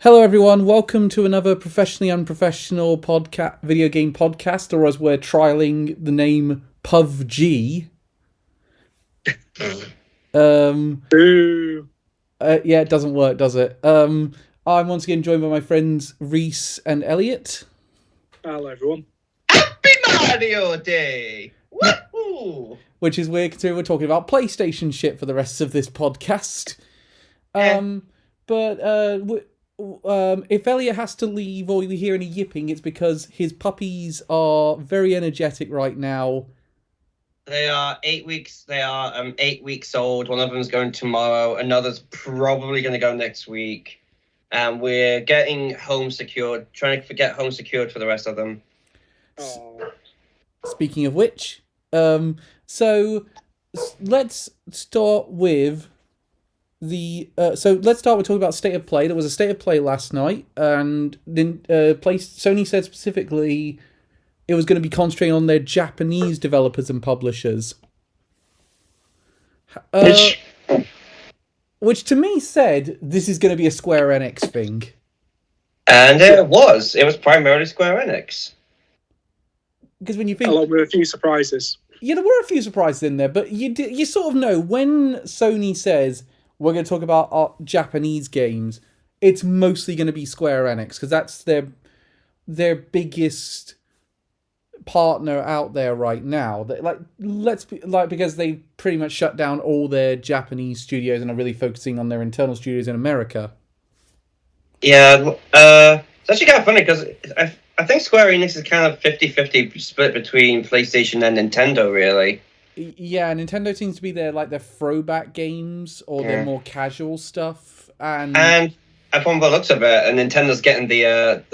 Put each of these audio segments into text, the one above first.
Hello everyone, welcome to another Professionally Unprofessional video game podcast, or as we're trialing the name PUBG. Boo. Yeah, it doesn't work, does it? I'm once again joined by my friends Reese and Elliot. Hello, everyone. Happy Mario Day! Woohoo! Which is weird considering we're talking about PlayStation shit for the rest of this podcast. If Elliot has to leave or you hear any yipping, it's because his puppies are very energetic right now. They are 8 weeks. They are 8 weeks old. One of them's going tomorrow. Another's probably going to go next week. And we're getting home secured. Trying to get home secured for the rest of them. Oh. Speaking of which, so let's start with let's start with talking about State of Play. There was a State of Play last night, and then Sony said specifically it was going to be concentrating on their Japanese developers and publishers. Which to me said this is going to be a Square Enix thing. And it was. It was primarily Square Enix. Because when you think, along with a few surprises. Yeah, there were a few surprises in there, but you sort of know when Sony says we're going to talk about our Japanese games, it's mostly going to be Square Enix, because that's their biggest partner out there right now. Because they pretty much shut down all their Japanese studios and are really focusing on their internal studios in America. Yeah, it's actually kind of funny because I think Square Enix is kind of 50-50 split between PlayStation and Nintendo, really. Yeah, Nintendo seems to be their throwback games or their more casual stuff, and from the looks of it, Nintendo's getting the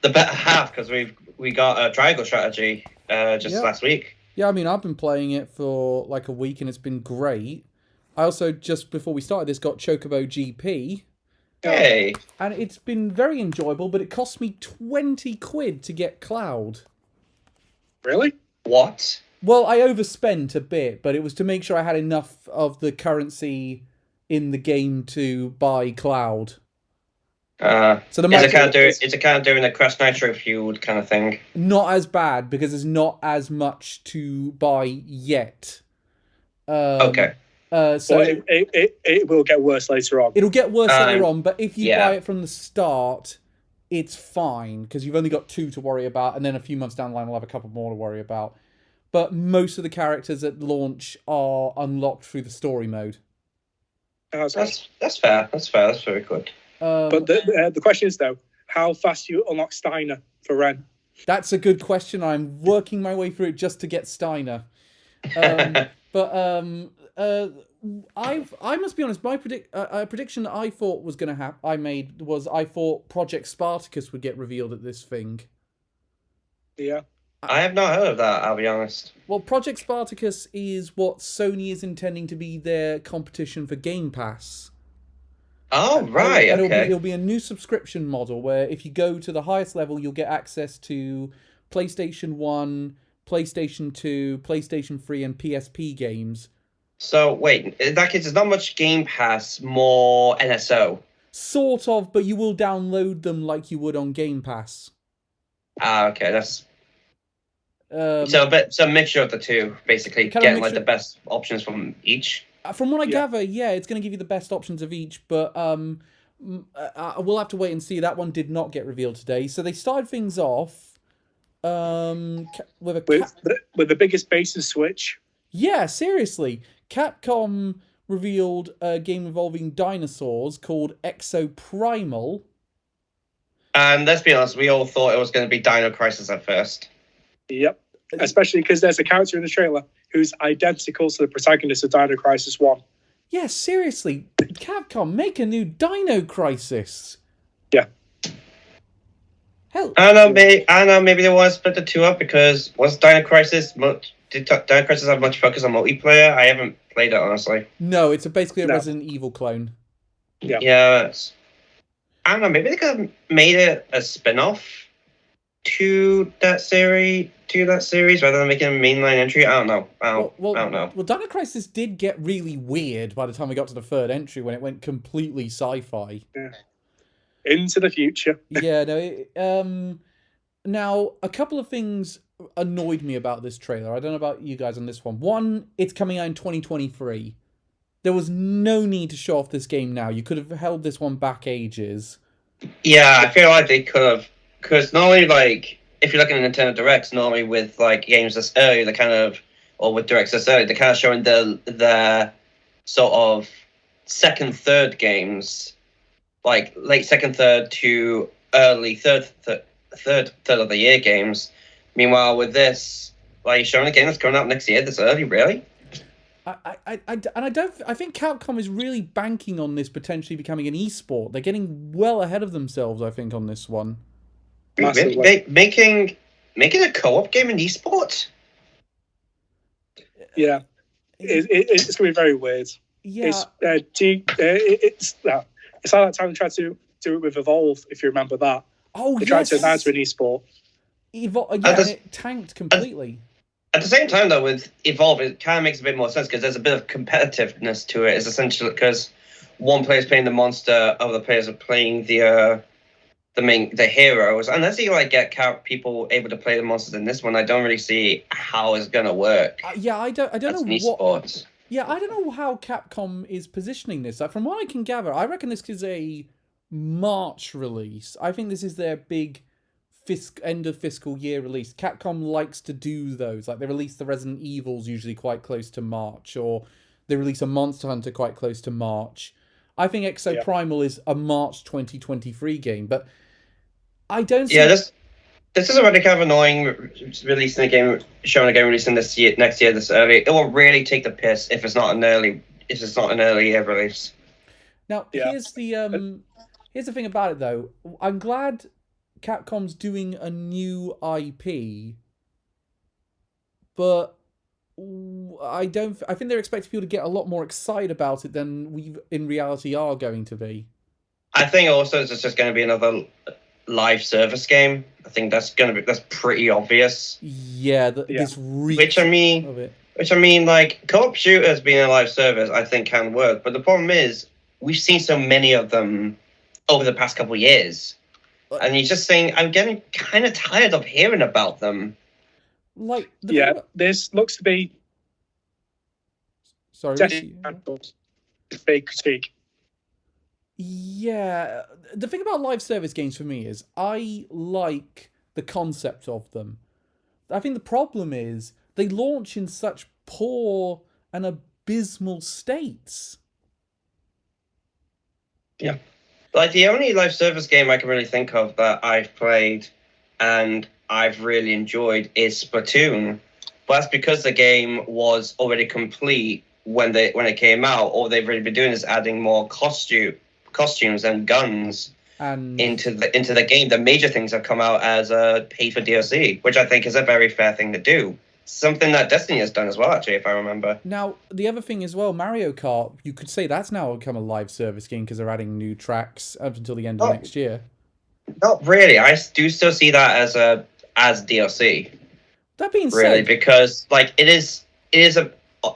better half because we got a triangle strategy last week. Yeah, I mean I've been playing it for like a week and it's been great. I also just before we started this got Chocobo GP. Hey, and it's been very enjoyable, but it cost me £20 to get Cloud. Really? What? Well, I overspent a bit, but it was to make sure I had enough of the currency in the game to buy Cloud. So it's a kind of doing a Crash Nitro fueled kind of thing. Not as bad because there's not as much to buy yet. Okay. So it will get worse later on. It'll get worse later on, but if you buy it from the start, it's fine because you've only got 2 to worry about, and then a few months down the line, we'll have a couple more to worry about. But most of the characters at launch are unlocked through the story mode. That's fair. That's fair. That's very good. But the question is, though, how fast do you unlock Steiner for Ren? That's a good question. I'm working my way through it just to get Steiner. I must be honest. My prediction that I thought was going to happen, I thought Project Spartacus would get revealed at this thing. Yeah. I have not heard of that, I'll be honest. Well, Project Spartacus is what Sony is intending to be their competition for Game Pass. Oh, right, okay. It'll be a new subscription model where if you go to the highest level, you'll get access to PlayStation 1, PlayStation 2, PlayStation 3, and PSP games. So, wait, in that case, there's not much Game Pass, more NSO. Sort of, but you will download them like you would on Game Pass. Ah, okay, that's... So a mixture of the two, basably, getting like the best options from each. From what I gather, yeah, it's going to give you the best options of each, but we'll have to wait and see. That one did not get revealed today. So they started things off with the biggest base and switch. Yeah, seriously. Capcom revealed a game involving dinosaurs called Exoprimal. And let's be honest, we all thought it was going to be Dino Crisis at first. Yep. Especially because there's a character in the trailer who's identical to the protagonist of Dino Crisis 1. Yeah, seriously. Capcom, make a new Dino Crisis. Yeah. Hell. I don't know, maybe they want to split the two up because did Dino Crisis have much focus on multiplayer? I haven't played it, honestly. No, it's basically a Resident Evil clone. Yeah. Yeah. I don't know, maybe they could have made it a spin-off to that series rather than making a mainline entry. I don't know. I don't know. Well, Dino Crisis did get really weird by the time we got to the third entry when it went completely sci-fi. Yeah. Into the future. Yeah, no. Now, a couple of things annoyed me about this trailer. I don't know about you guys on this one. One, it's coming out in 2023. There was no need to show off this game now. You could have held this one back ages. Yeah, I feel like they could have, because normally, like, if you're looking at Nintendo Directs, normally with like games this early, they kind of, or with Directs this early, they're kind of showing the sort of second, third games, like late second, third to early third of the year games. Meanwhile, with this, like, you're showing a game that's coming out next year this early, really? I think Capcom is really banking on this potentially becoming an esport. They're getting well ahead of themselves, I think, on this one. Making a co-op game in esports? Yeah, it's going to be very weird. Yeah, it's like that time they tried to do it with Evolve, if you remember that. Oh, they tried to announce an esport. And it tanked completely. At the same time, though, with Evolve, it kind of makes a bit more sense because there's a bit of competitiveness to it. It's essentially because one player's playing the monster, other players are playing the heroes. Unless you like get people able to play the monsters in this one, I don't really see how it's gonna work. Yeah, I don't know what. Yeah, I don't know how Capcom is positioning this. From what I can gather, I reckon this is a March release. I think this is their big end of fiscal year release. Capcom likes to do those. Like, they release the Resident Evils usually quite close to March, or they release a Monster Hunter quite close to March. I think Exoprimal is a March 2023 game, but I don't see... Yeah, this is already kind of annoying, releasing a game, showing a game releasing next year this early. It will really take the piss if it's not an early year release. Now, here's the thing about it, though. I'm glad Capcom's doing a new IP, but I think they're expecting people to get a lot more excited about it than we in reality are going to be. I think also it's just going to be another live service game. I think that's pretty obvious. Yeah, this reach which I mean, like, co-op shooters being a live service, I think can work. But the problem is, we've seen so many of them over the past couple of years. And you're just saying, I'm getting kind of tired of hearing about them. Like, this looks to be... Sorry. Big critique. Yeah, the thing about live service games for me is I like the concept of them. I think the problem is they launch in such poor and abysmal states. Yeah. Like, the only live service game I can really think of that I've played and I've really enjoyed is Splatoon. But that's because the game was already complete when it came out. All they've really been doing is adding more costumes and guns into the game. The major things have come out as a paid for DLC, which I think is a very fair thing to do. Something that Destiny has done as well, actually, if I remember. Now, the other thing as well, Mario Kart, you could say that's now become a live service game because they're adding new tracks up until the end of next year. Not really. I do still see that as DLC. That being said... Really, because, like, it is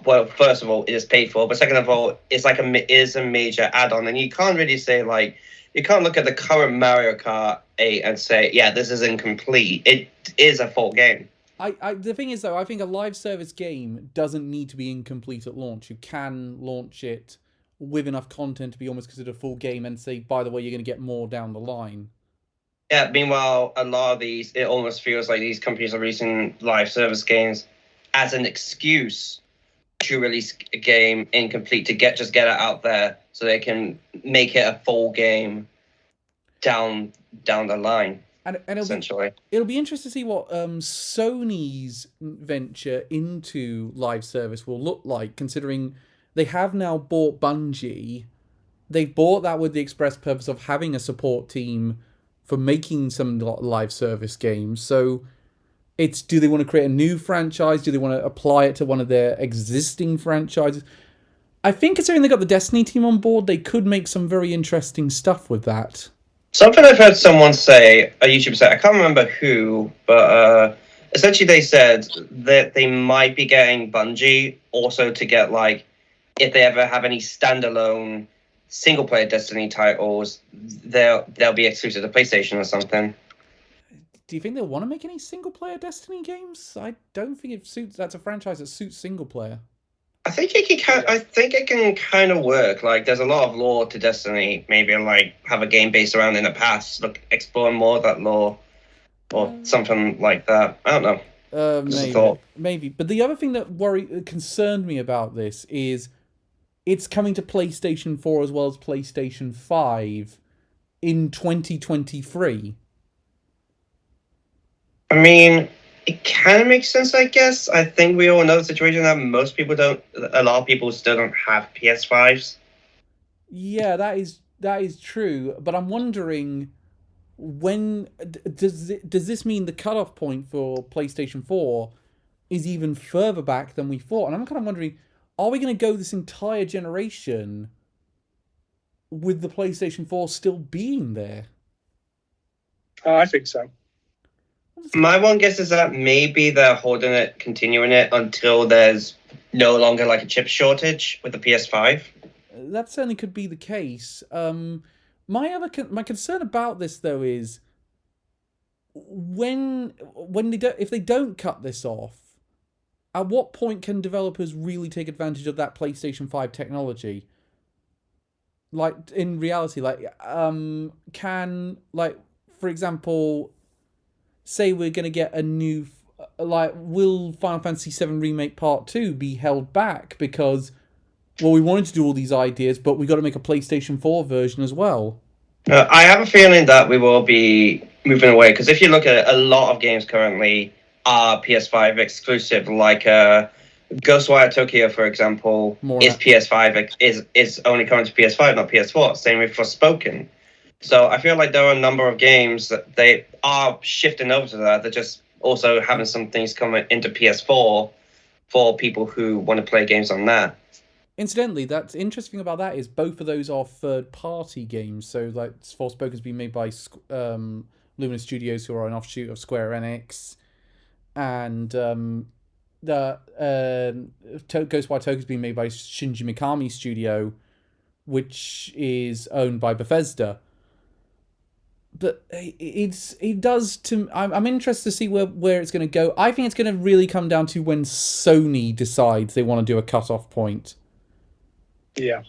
well, first of all, it is paid for, but second of all, it is a major add-on, and you can't really say, like, you can't look at the current Mario Kart 8 and say, yeah, this is incomplete. It is a full game. The thing is, though, I think a live service game doesn't need to be incomplete at launch. You can launch it with enough content to be almost considered a full game and say, by the way, you're going to get more down the line. Yeah, meanwhile, a lot of these, it almost feels like these companies are releasing live service games as an excuse to release a game incomplete, to get it out there so they can make it a full game down the line. And essentially, it'll be interesting to see what Sony's venture into live service will look like, considering they have now bought Bungie. They bought that with the express purpose of having a support team for making some live service games. So do they want to create a new franchise? Do they want to apply it to one of their existing franchises? I think considering they got the Destiny team on board, they could make some very interesting stuff with that. Something I've heard someone say, a YouTuber say, I can't remember who, but essentially they said that they might be getting Bungie also to get, like, if they ever have any standalone single player Destiny titles, they'll be exclusive to PlayStation or something. Do you think they'll want to make any single player Destiny games? I don't think it suits. That's a franchise that suits single player. I think it can kind of work. Like, there's a lot of lore to Destiny. Maybe like have a game based around in the past, explore more of that lore, or something like that. I don't know. Maybe. But the other thing that concerned me about this is it's coming to PlayStation 4 as well as PlayStation 5 in 2023. I mean, it kind of makes sense, I guess. I think we all know the situation that a lot of people still don't have PS5s. Yeah, that is true. But I'm wondering, when does this mean the cutoff point for PlayStation 4 is even further back than we thought? And I'm kind of wondering, are we going to go this entire generation with the PlayStation 4 still being there? I think so. My one guess is that maybe they're continuing it until there's no longer like a chip shortage with the PS5. That certainly could be the case. My concern about this though is if they don't cut this off, at what point can developers really take advantage of that PlayStation 5 technology? Like, in reality, for example, say we're going to get a new, will Final Fantasy VII Remake Part 2 be held back because, well, we wanted to do all these ideas, but we got to make a PlayStation 4 version as well? I have a feeling that we will be moving away, because if you look at it, a lot of games currently are PS5 exclusive, like Ghostwire Tokyo, for example, is PS5 is only coming to PS5, not PS4. Same with Forspoken. So I feel like there are a number of games that they are shifting over to that. They're just also having some things coming into PS4 for people who want to play games on that. Incidentally, that's interesting about that is both of those are third-party games. So, like, Forspoken's been made by Luminous Studios, who are an offshoot of Square Enix, and the Ghostwire Tokyo's been made by Shinji Mikami Studio, which is owned by Bethesda. But I'm interested to see where it's going to go. I think it's going to really come down to when Sony decides they want to do a cutoff point. Yeah.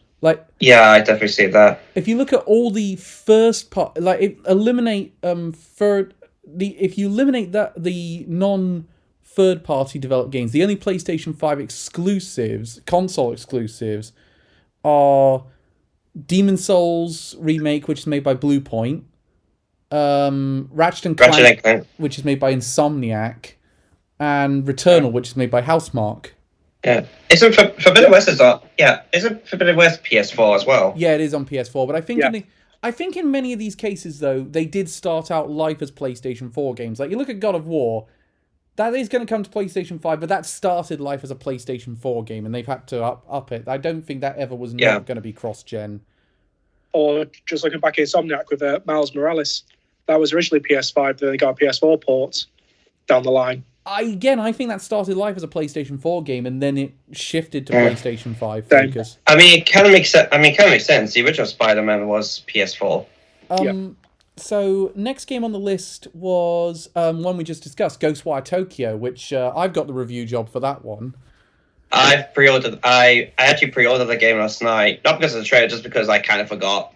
Yeah, I definitely see that. If you look at all the first part, if you eliminate the non-third party developed games, the only PlayStation 5 exclusives, console exclusives, are Demon's Souls remake, which is made by Blue Point, Ratchet and Clank, which is made by Insomniac, and Returnal, which is made by Housemarque. Yeah, isn't Forbidden West isn't Forbidden West PS4 as well? Yeah, it is on PS4, but I think in many of these cases though, they did start out life as PlayStation 4 games. Like, you look at God of War, that is going to come to PlayStation 5, but that started life as a PlayStation 4 game, and they've had to up it. I don't think that ever was not going to be cross-gen. Or just looking back at Insomniac with Miles Morales, that was originally PS5, then they got a PS4 port down the line. I think that started life as a PlayStation 4 game, and then it shifted to PlayStation 5 focus. I mean, it kind of makes sense. The original Spider-Man was PS4. So, next game on the list was one we just discussed, Ghostwire Tokyo, which I've got the review job for that one. I actually pre-ordered the game last night, not because of the trailer, just because I kind of forgot.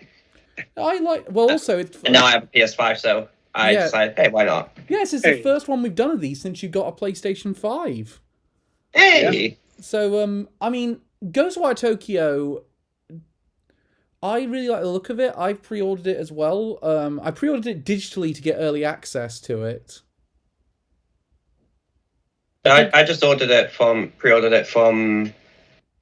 Also, and now I have a PS5, so I decided, hey, why not? Yes, it's the first one we've done of these since you got a PlayStation 5. Hey! Yeah. So, I mean, Ghostwire Tokyo, I really like the look of it. I've pre-ordered it as well. I pre-ordered it digitally to get early access to it. I just pre-ordered it from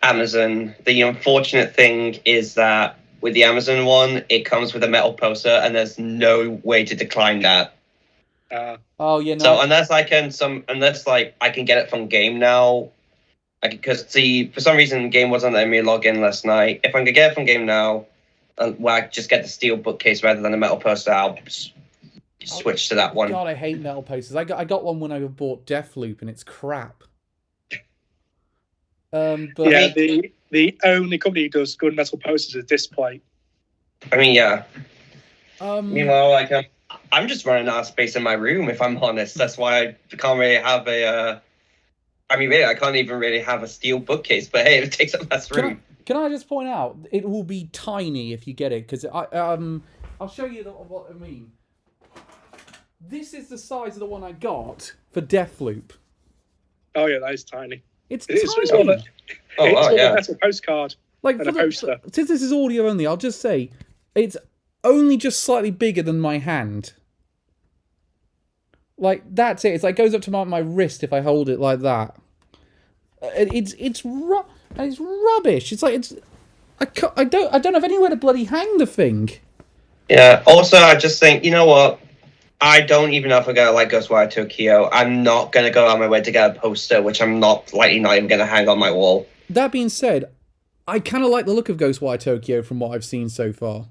Amazon. The unfortunate thing is that with the Amazon one, it comes with a metal poster, and there's no way to decline that. So unless I can get it from Game Now, because for some reason Game wasn't letting me log in last night. If I could get it from Game Now, where I just get the steel bookcase rather than a metal poster, I'll switch to that one. God, I hate metal posters. I got one when I bought Deathloop, and it's crap. But the only company who does good metal posters is Display. I mean, yeah. Um, Meanwhile, like I'm just running out of space in my room. If I'm honest, that's why I can't really have a. I mean, really, I can't even really have a steel bookcase. But hey, it takes up less can I room. can I just point out it will be tiny if you get it because I'll show you what I mean. This is the size of the one I got for Deathloop. Oh yeah, that is tiny. It's It's tiny. more than Oh it's wow, more than yeah. that's a postcard Like and for a poster. since this is audio only, I'll just say it's only just slightly bigger than my hand. Like that's it. It's like goes up to my wrist if I hold it like that. It's rubbish. It's like I don't have anywhere to bloody hang the thing. Yeah. Also, I just think, you know what? I don't even know if I'm gonna like Ghostwire Tokyo. I'm not gonna go out my way to get a poster, which I'm not even gonna hang on my wall. That being said, I kind of like the look of Ghostwire Tokyo from what I've seen so far.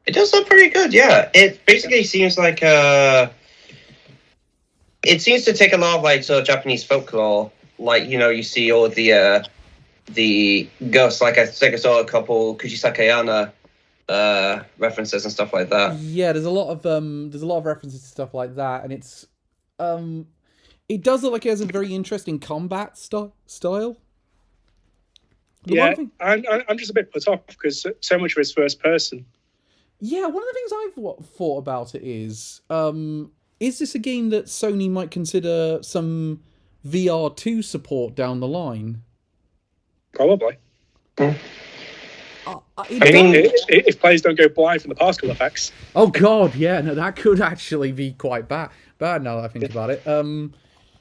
It does look pretty good, yeah. It basically seems like it seems to take a lot of like sort of Japanese folklore. Like, you know, you see all the ghosts. Like I think I saw a couple Kujisakayana references and stuff like that. Yeah, there's a lot of references to stuff like that, and it does look like it has a very interesting combat style. The Yeah, one thing, I'm just a bit put off because so much of it's first person. yeah, one of the things I've thought about it is this a game that Sony might consider some VR2 support down the line? Probably. I mean, If players don't go blind from the particle effects. Oh god, yeah, no, that could actually be quite bad. Bad now that I think about it.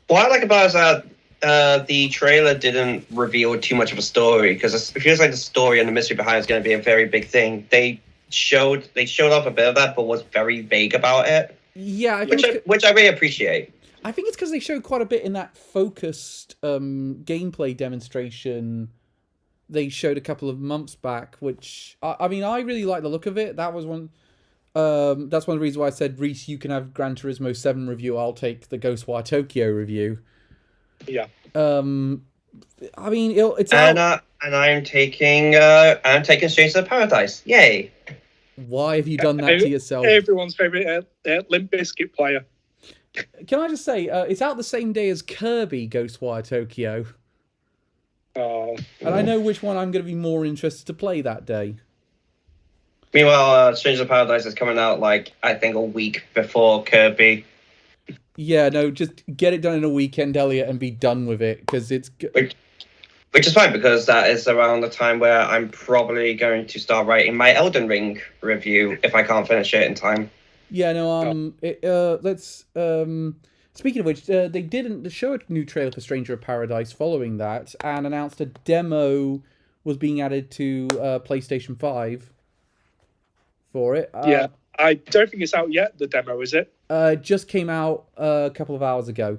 what I like about it is that the trailer didn't reveal too much of a story because it feels like the story and the mystery behind it is going to be a very big thing. They showed off a bit of that, but was very vague about it. Yeah, I think which I really appreciate. I think it's because they showed quite a bit in that focused gameplay demonstration they showed a couple of months back, which I mean I really like the look of it. That was one. That's one of the reasons why I said, Reese, you can have Gran Turismo 7 review. I'll take the Ghostwire Tokyo review. Yeah. I mean it's And out. and I'm taking Stranger of Paradise. Yay! Why have you done that to yourself? Everyone's favorite Limp Bizkit player. Can I just say, it's out the same day as Kirby Ghostwire Tokyo. Oh. And I know which one I'm going to be more interested to play that day. Meanwhile, Stranger of Paradise is coming out like I think a week before Kirby. Yeah, no, just get it done in a weekend, Elliot, and be done with it, because it's... Which is fine, because that is around the time where I'm probably going to start writing my Elden Ring review if I can't finish it in time. Yeah, no, let's... Speaking of which, they didn't show a new trailer for Stranger of Paradise following that, and announced a demo was being added to PlayStation 5 for it. Yeah, I don't think it's out yet, the demo, is it? It just came out a couple of hours ago.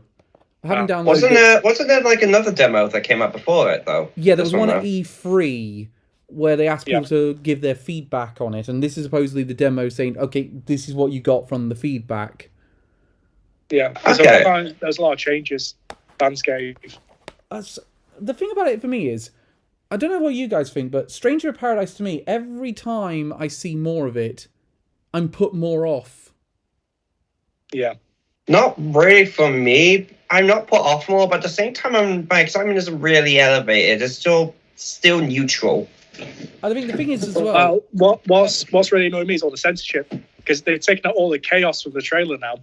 I haven't downloaded it. Wasn't there like another demo that came out before it, though? Yeah, there was one at E3 where they asked people Yeah. to give their feedback on it, and this is supposedly the demo saying, okay, this is what you got from the feedback. Yeah, Okay. there's a lot of changes. Fans gave. The thing about it for me is, I don't know what you guys think, but Stranger of Paradise to me, every time I see more of it, I'm put more off. Yeah. Not really for me. I'm not put off more, but at the same time, my excitement isn't really elevated. It's still neutral. I think the thing is as well. What's really annoying me is all the censorship, because they've taken out all the chaos from the trailer now,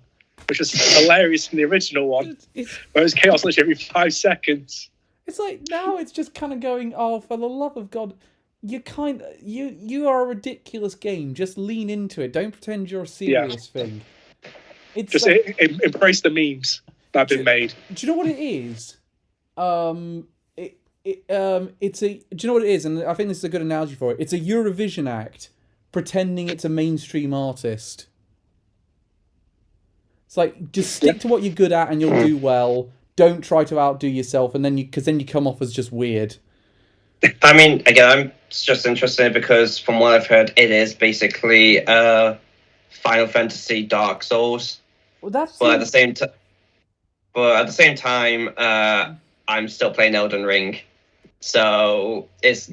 which is hilarious in the original one. Where it was chaos literally every 5 seconds. It's like now it's just kind of going, oh, for the love of God, you are a ridiculous game. Just lean into it. Don't pretend you're a serious thing. It's just like, embrace the memes that have been made. Do you know what it is? It's a. Do you know what it is? And I think this is a good analogy for it. It's a Eurovision act pretending it's a mainstream artist. It's like just stick to what you're good at and you'll do well. Don't try to outdo yourself, and then you come off as just weird. I mean, again, I'm just interested because from what I've heard, it is basically Final Fantasy Dark Souls. Well, that's. But at the same time, I'm still playing Elden Ring, so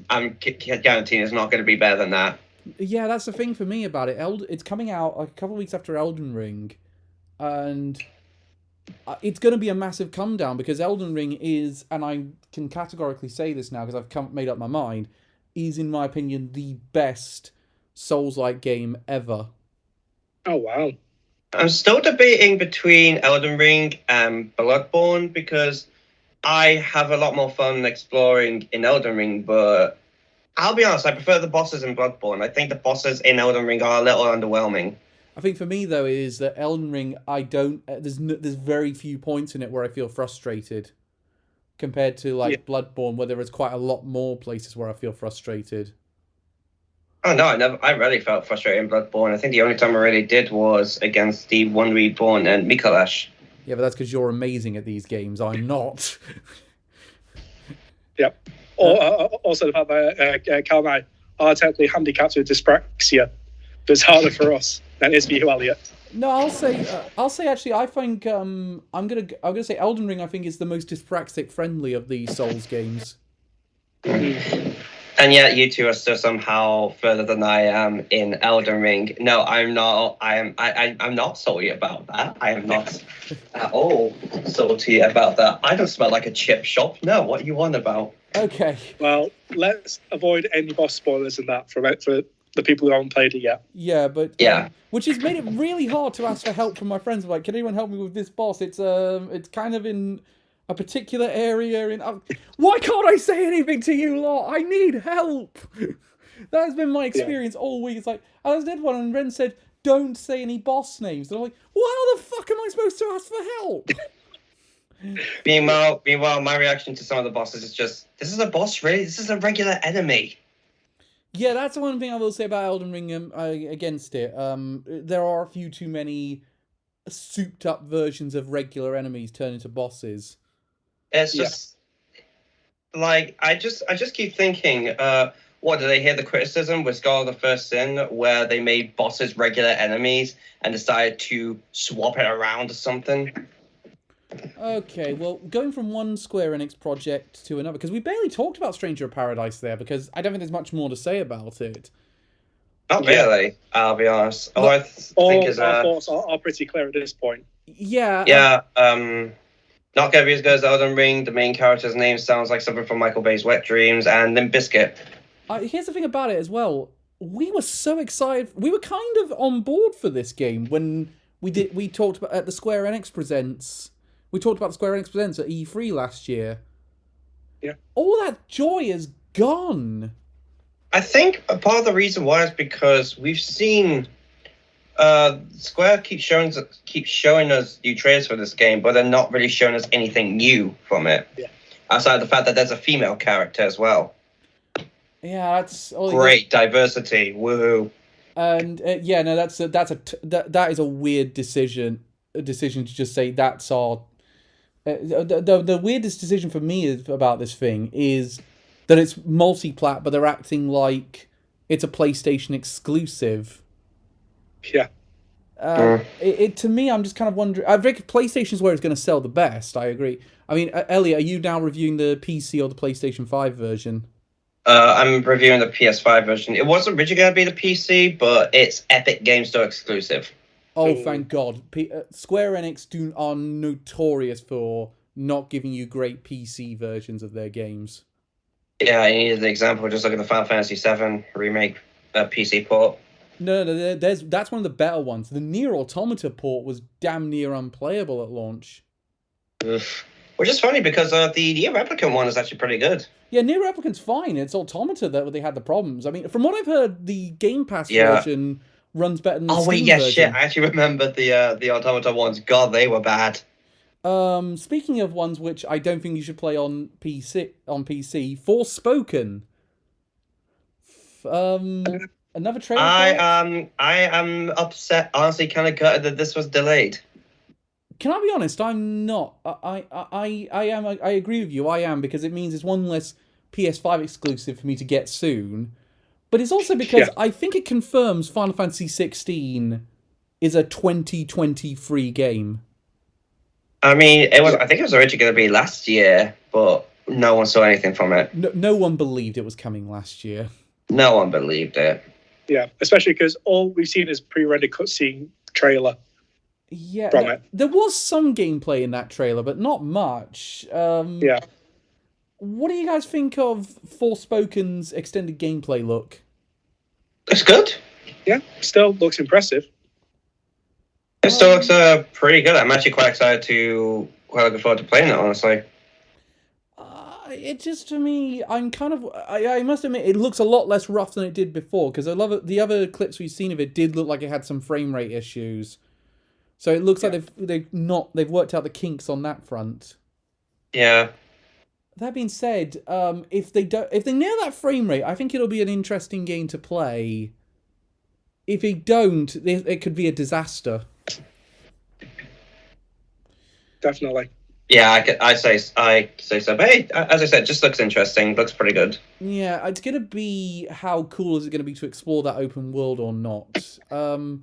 I'm guaranteeing it's not going to be better than that. Yeah, that's the thing for me about it. It's coming out like a couple of weeks after Elden Ring, and it's going to be a massive come down because Elden Ring is, and I can categorically say this now because made up my mind, is in my opinion the best Souls-like game ever. Oh wow. I'm still debating between Elden Ring and Bloodborne because I have a lot more fun exploring in Elden Ring, but I'll be honest, I prefer the bosses in Bloodborne. I think the bosses in Elden Ring are a little underwhelming. I think for me though is that Elden Ring, I don't. There's very few points in it where I feel frustrated, compared to Yeah. like Bloodborne, where there is quite a lot more places where I feel frustrated. Oh no, I rarely felt frustrated in Bloodborne. I think the only time I really did was against the One Reborn and Mikolash. Yeah, but that's because you're amazing at these games. I'm not. Yep. Or also the fact that Cal and I are technically handicapped with dyspraxia, but it's harder for us than it is for you, Elliot. No, I'll say actually, I think I'm gonna say Elden Ring. I think is the most dyspraxic friendly of the Souls games. And yet you two are still somehow further than I am in Elden Ring. No, I'm not. I'm not salty about that. I am not at all salty about that. I don't smell like a chip shop. No, what are you on about? Okay. Well, let's avoid any boss spoilers in that for the people who haven't played it yet. Yeah, but Yeah. Which has made it really hard to ask for help from my friends. Like, can anyone help me with this boss? It's kind of in a particular area. Why can't I say anything to you lot? I need help. That has been my experience all week. It's like I did one, and Ren said, "Don't say any boss names." And I'm like, "Well, how the fuck am I supposed to ask for help?" Meanwhile, my reaction to some of the bosses is just, this is a boss, really? This is a regular enemy. Yeah, that's the one thing I will say about Elden Ring against it. There are a few too many souped up versions of regular enemies turned into bosses. It's just like I just keep thinking, what did they hear the criticism with Scholar of the First Sin, where they made bosses regular enemies and decided to swap it around or something? Okay, well, going from one Square Enix project to another, because we barely talked about Stranger of Paradise there, because I don't think there's much more to say about it. Not really, I'll be honest. All I think is our thoughts are pretty clear at this point. Yeah. Not gonna be as good as Elden Ring. The main character's name sounds like something from Michael Bay's Wet Dreams, and Limp Bizkit. Here's the thing about it as well. We were so excited. We were kind of on board for this game when we talked about at the Square Enix Presents. We talked about the Square Enix Presents at E3 last year. Yeah. All that joy is gone. I think a part of the reason why is because we've seen Square keep showing us new trailers for this game, but they're not really showing us anything new from it. Yeah. Outside of the fact that there's a female character as well. Yeah, that's all great diversity. Woohoo! And that is a weird decision. A decision to just say that's our. The weirdest decision for me about this thing is that it's multi-plat, but they're acting like it's a PlayStation exclusive. Yeah. To me, I'm just kind of wondering. I think PlayStation's where it's going to sell the best. I agree. I mean, Elliot, are you now reviewing the PC or the PlayStation 5 version? I'm reviewing the PS5 version. It was originally going to be the PC, but it's Epic Game Store exclusive. Oh, thank God. Square Enix are notorious for not giving you great PC versions of their games. Yeah, you needed an example. Just look at the Final Fantasy VII remake PC port. No, that's one of the better ones. The Nier Automata port was damn near unplayable at launch. Oof. Which is funny because the Nier Replicant one is actually pretty good. Yeah, Nier Replicant's fine. It's Automata that they had the problems. I mean, from what I've heard, the Game Pass version runs better than the Steam version. Shit. I actually remembered the Automata ones. God, they were bad. Speaking of ones which I don't think you should play on PC, Forspoken. Another trailer. I am upset. Honestly, kind of gutted that this was delayed. Can I be honest? I'm not. I am. I agree with you. I am, because it means it's one less PS5 exclusive for me to get soon. But it's also because I think it confirms Final Fantasy 16 is a 2023 game. I mean, I think it was originally going to be last year, but no one saw anything from it. No one believed it was coming last year. No one believed it. Yeah, especially because all we've seen is pre-rendered cutscene trailer Yeah, from it. there was some gameplay in that trailer, but not much. Yeah. What do you guys think of Forspoken's extended gameplay look? It's good. Yeah, still looks impressive. It still looks pretty good. I'm actually quite quite looking forward to playing it, honestly. It just, to me, I'm kind of... I must admit, it looks a lot less rough than it did before, because I love it. The other clips we've seen of it did look like it had some frame rate issues. So it looks like they've worked out the kinks on that front. Yeah. That being said, if they nail that frame rate, I think it'll be an interesting game to play. If they don't, it could be a disaster. Definitely. Yeah, I say so. But hey, as I said, just looks interesting. Looks pretty good. Yeah, it's gonna be, how cool is it gonna be to explore that open world or not? How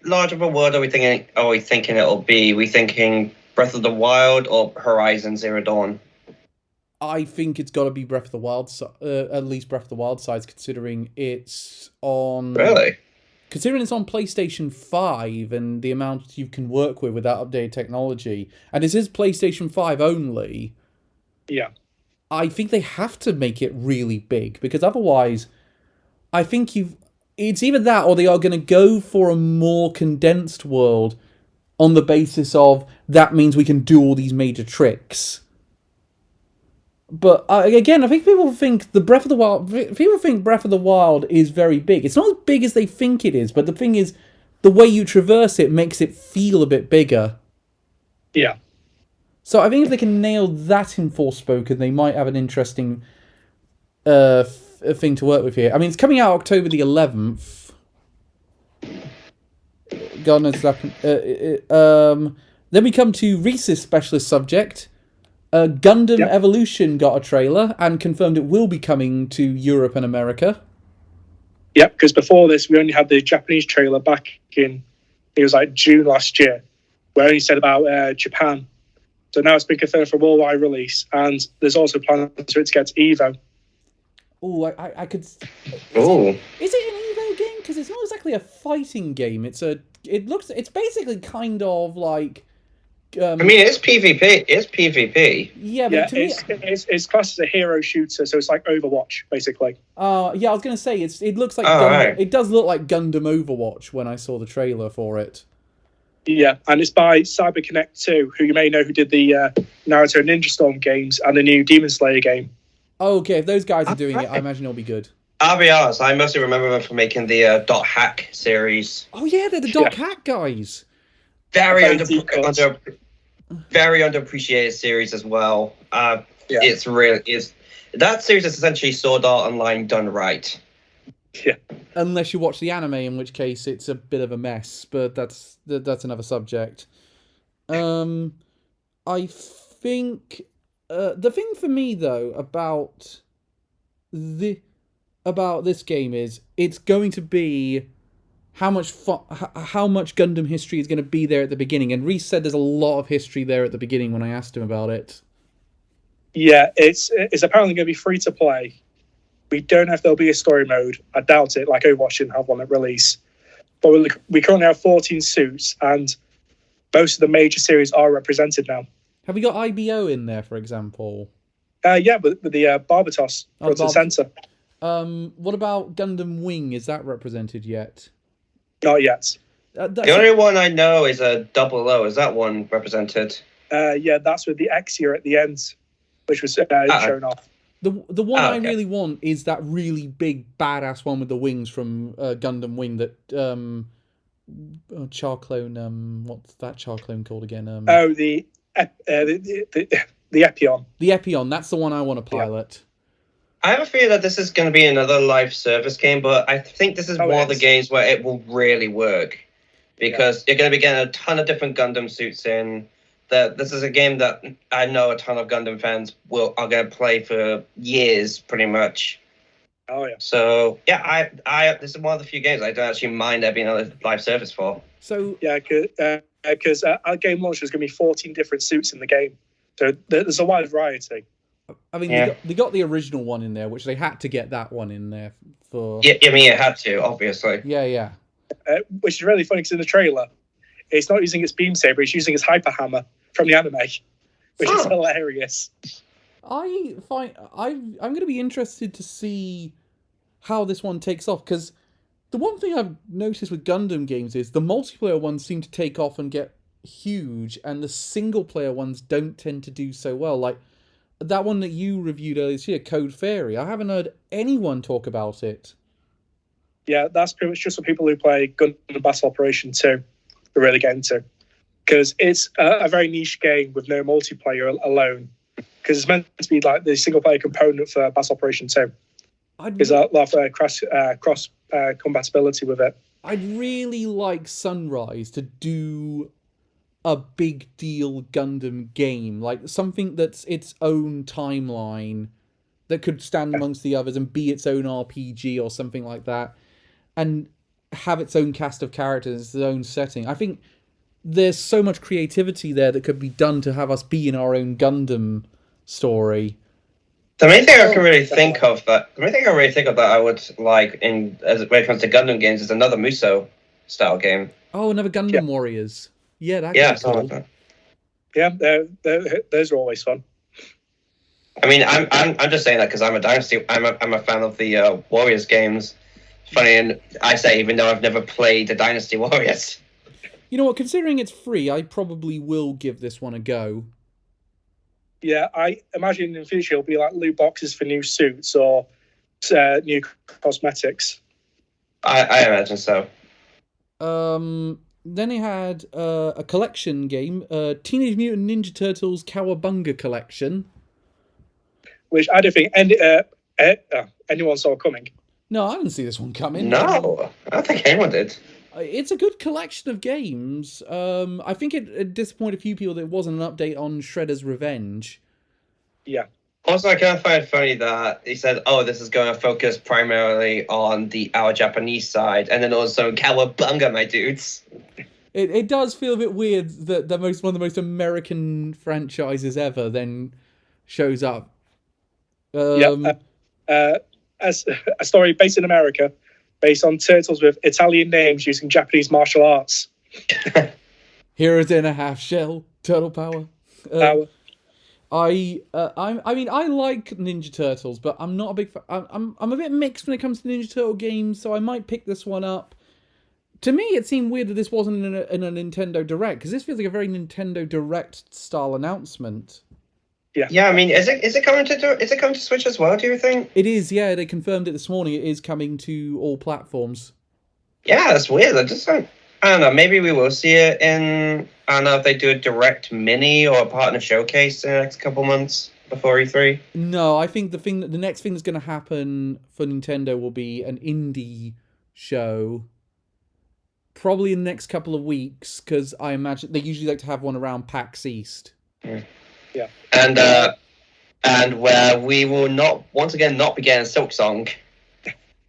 large of a world are we thinking it'll be? We thinking Breath of the Wild or Horizon Zero Dawn? I think it's got to be Breath of the Wild, at least Breath of the Wild size, considering it's on. Really? Considering it's on PlayStation 5 and the amount you can work with that updated technology, and this is PlayStation 5 only. Yeah. I think they have to make it really big, because otherwise, I think it's either that or they are going to go for a more condensed world on the basis of that means we can do all these major tricks. But again, I think people think Breath of the Wild is very big. It's not as big as they think it is, but the thing is, the way you traverse it makes it feel a bit bigger. Yeah. So I think if they can nail that in Forspoken, they might have an interesting thing to work with here. I mean, it's coming out October the 11th. God knows that. Then we come to Reese's specialist subject. Gundam Evolution got a trailer and confirmed it will be coming to Europe and America. Yep, because before this, we only had the Japanese trailer back in, it was like June last year, where it only said about Japan. So now it's been confirmed for worldwide release, and there's also plans for it to get to Evo. Oh, I could. Oh, is it an Evo game? Because it's not exactly a fighting game. It's basically kind of like. I mean, it's PvP. It's PvP. Yeah, but it's classed as a hero shooter, so it's like Overwatch, basically. Yeah, I was gonna say it looks like right. It does look like Gundam Overwatch when I saw the trailer for it. Yeah, and it's by CyberConnect 2, who you may know who did the Naruto Ninja Storm games and the new Demon Slayer game. Oh, okay, if those guys are doing it, I imagine it'll be good. I'll be honest, I mostly remember them for making the Dot Hack series. Oh yeah, they're the Dot Hack guys. Very underappreciated series as well. It's that series is essentially Sword Art Online done right. Yeah. Unless you watch the anime, in which case it's a bit of a mess. But that's another subject. I think the thing for me though about this game is it's going to be how much Gundam history is going to be there at the beginning. And Reese said there's a lot of history there at the beginning when I asked him about it. Yeah, it's apparently going to be free to play. We don't know if there'll be a story mode. I doubt it, like Overwatch didn't have one at release. But we currently have 14 suits, and most of the major series are represented now. Have we got IBO in there, for example? Yeah, with the Barbatos front and centre. What about Gundam Wing? Is that represented yet? Not yet. The only one I know is a Double O. Is that one represented? Yeah, that's with the Exia at the end, which was shown off. The one I really want is that really big badass one with the wings from Gundam Wing that Charclone. What's that Charclone called again? The Epion. The Epion. That's the one I want to pilot. I have a feeling that this is going to be another live service game, but I think this is one of the games where it will really work because you're going to be getting a ton of different Gundam suits in. This is a game that I know a ton of Gundam fans are going to play for years, pretty much. Oh yeah. So yeah, this is one of the few games I don't actually mind there being a live service for. So yeah, because our game launch is going to be 14 different suits in the game, so there's a wide variety. I mean, Yeah. they got the original one in there, which they had to get that one in there for. Yeah, I mean, it had to, obviously. Yeah. Which is really funny because in the trailer, it's not using its beam saber; it's using its hyper hammer from the anime, which is hilarious. I'm going to be interested to see how this one takes off, because the one thing I've noticed with Gundam games is the multiplayer ones seem to take off and get huge, and the single player ones don't tend to do so well. Like that one that you reviewed earlier this year, Code Fairy. I haven't heard anyone talk about it. Yeah, that's pretty much just for people who play Gundam Battle Operation 2 who really get into. Because it's a very niche game with no multiplayer alone. Because it's meant to be like the single player component for Battle Operation 2. There's a lot of cross compatibility with it. I'd really like Sunrise to do a big deal Gundam game, like something that's its own timeline that could stand amongst the others and be its own RPG or something like that, and have its own cast of characters, its own setting. I think there's so much creativity there that could be done to have us be in our own Gundam story. The main thing I can really think of that I would like when it comes to Gundam games is another Muso style game. Oh, another Gundam Warriors. Yeah, that Yeah, could be cool. something like Yeah, those are always fun. I mean, I'm just saying that because I'm a Dynasty. I'm a fan of the Warriors games. Funny, and I say even though I've never played the Dynasty Warriors. You know what? Considering it's free, I probably will give this one a go. Yeah, I imagine in the future it'll be like loot boxes for new suits or new cosmetics. I imagine so. Then they had a collection game, Teenage Mutant Ninja Turtles Cowabunga Collection. Which I don't think anyone saw coming. No, I didn't see this one coming. No, I don't think anyone did. It's a good collection of games. I think it disappointed a few people that it wasn't an update on Shredder's Revenge. Yeah. Also, I kind of find it funny that he said, "Oh, this is going to focus primarily on our Japanese side," and then also Cowabunga, my dudes. It does feel a bit weird that one of the most American franchises ever then shows up. As a story based in America, based on turtles with Italian names using Japanese martial arts. Heroes in a half shell, turtle power. I mean, I like Ninja Turtles, but I'm not a big fan. I'm a bit mixed when it comes to Ninja Turtle games, so I might pick this one up. To me, it seemed weird that this wasn't in a Nintendo Direct, because this feels like a very Nintendo Direct style announcement. Yeah. I mean, is it coming to Switch as well? Do you think it is? Yeah, they confirmed it this morning. It is coming to all platforms. Yeah, that's weird. I don't know. Maybe we will see it in. I don't know if they do a Direct Mini or a partner showcase in the next couple months before E3. No, I think the next thing that's going to happen for Nintendo will be an indie show. Probably in the next couple of weeks, because I imagine they usually like to have one around PAX East. Yeah. And where we will not be getting Silk Song.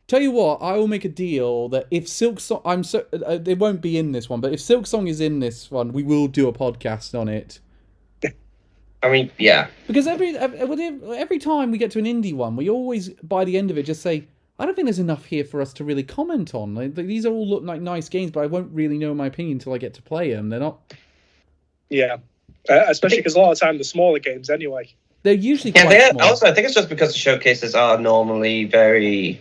Tell you what, I will make a deal that if Silk Song, they won't be in this one, but if Silk Song is in this one, we will do a podcast on it. I mean, yeah. Because every time we get to an indie one, we always, by the end of it, just say, I don't think there's enough here for us to really comment on. Like, these all look like nice games, but I won't really know my opinion until I get to play them. They're not... Yeah. Especially because a lot of the time, the smaller games anyway. They're usually quite small. Also, I think it's just because the showcases are normally very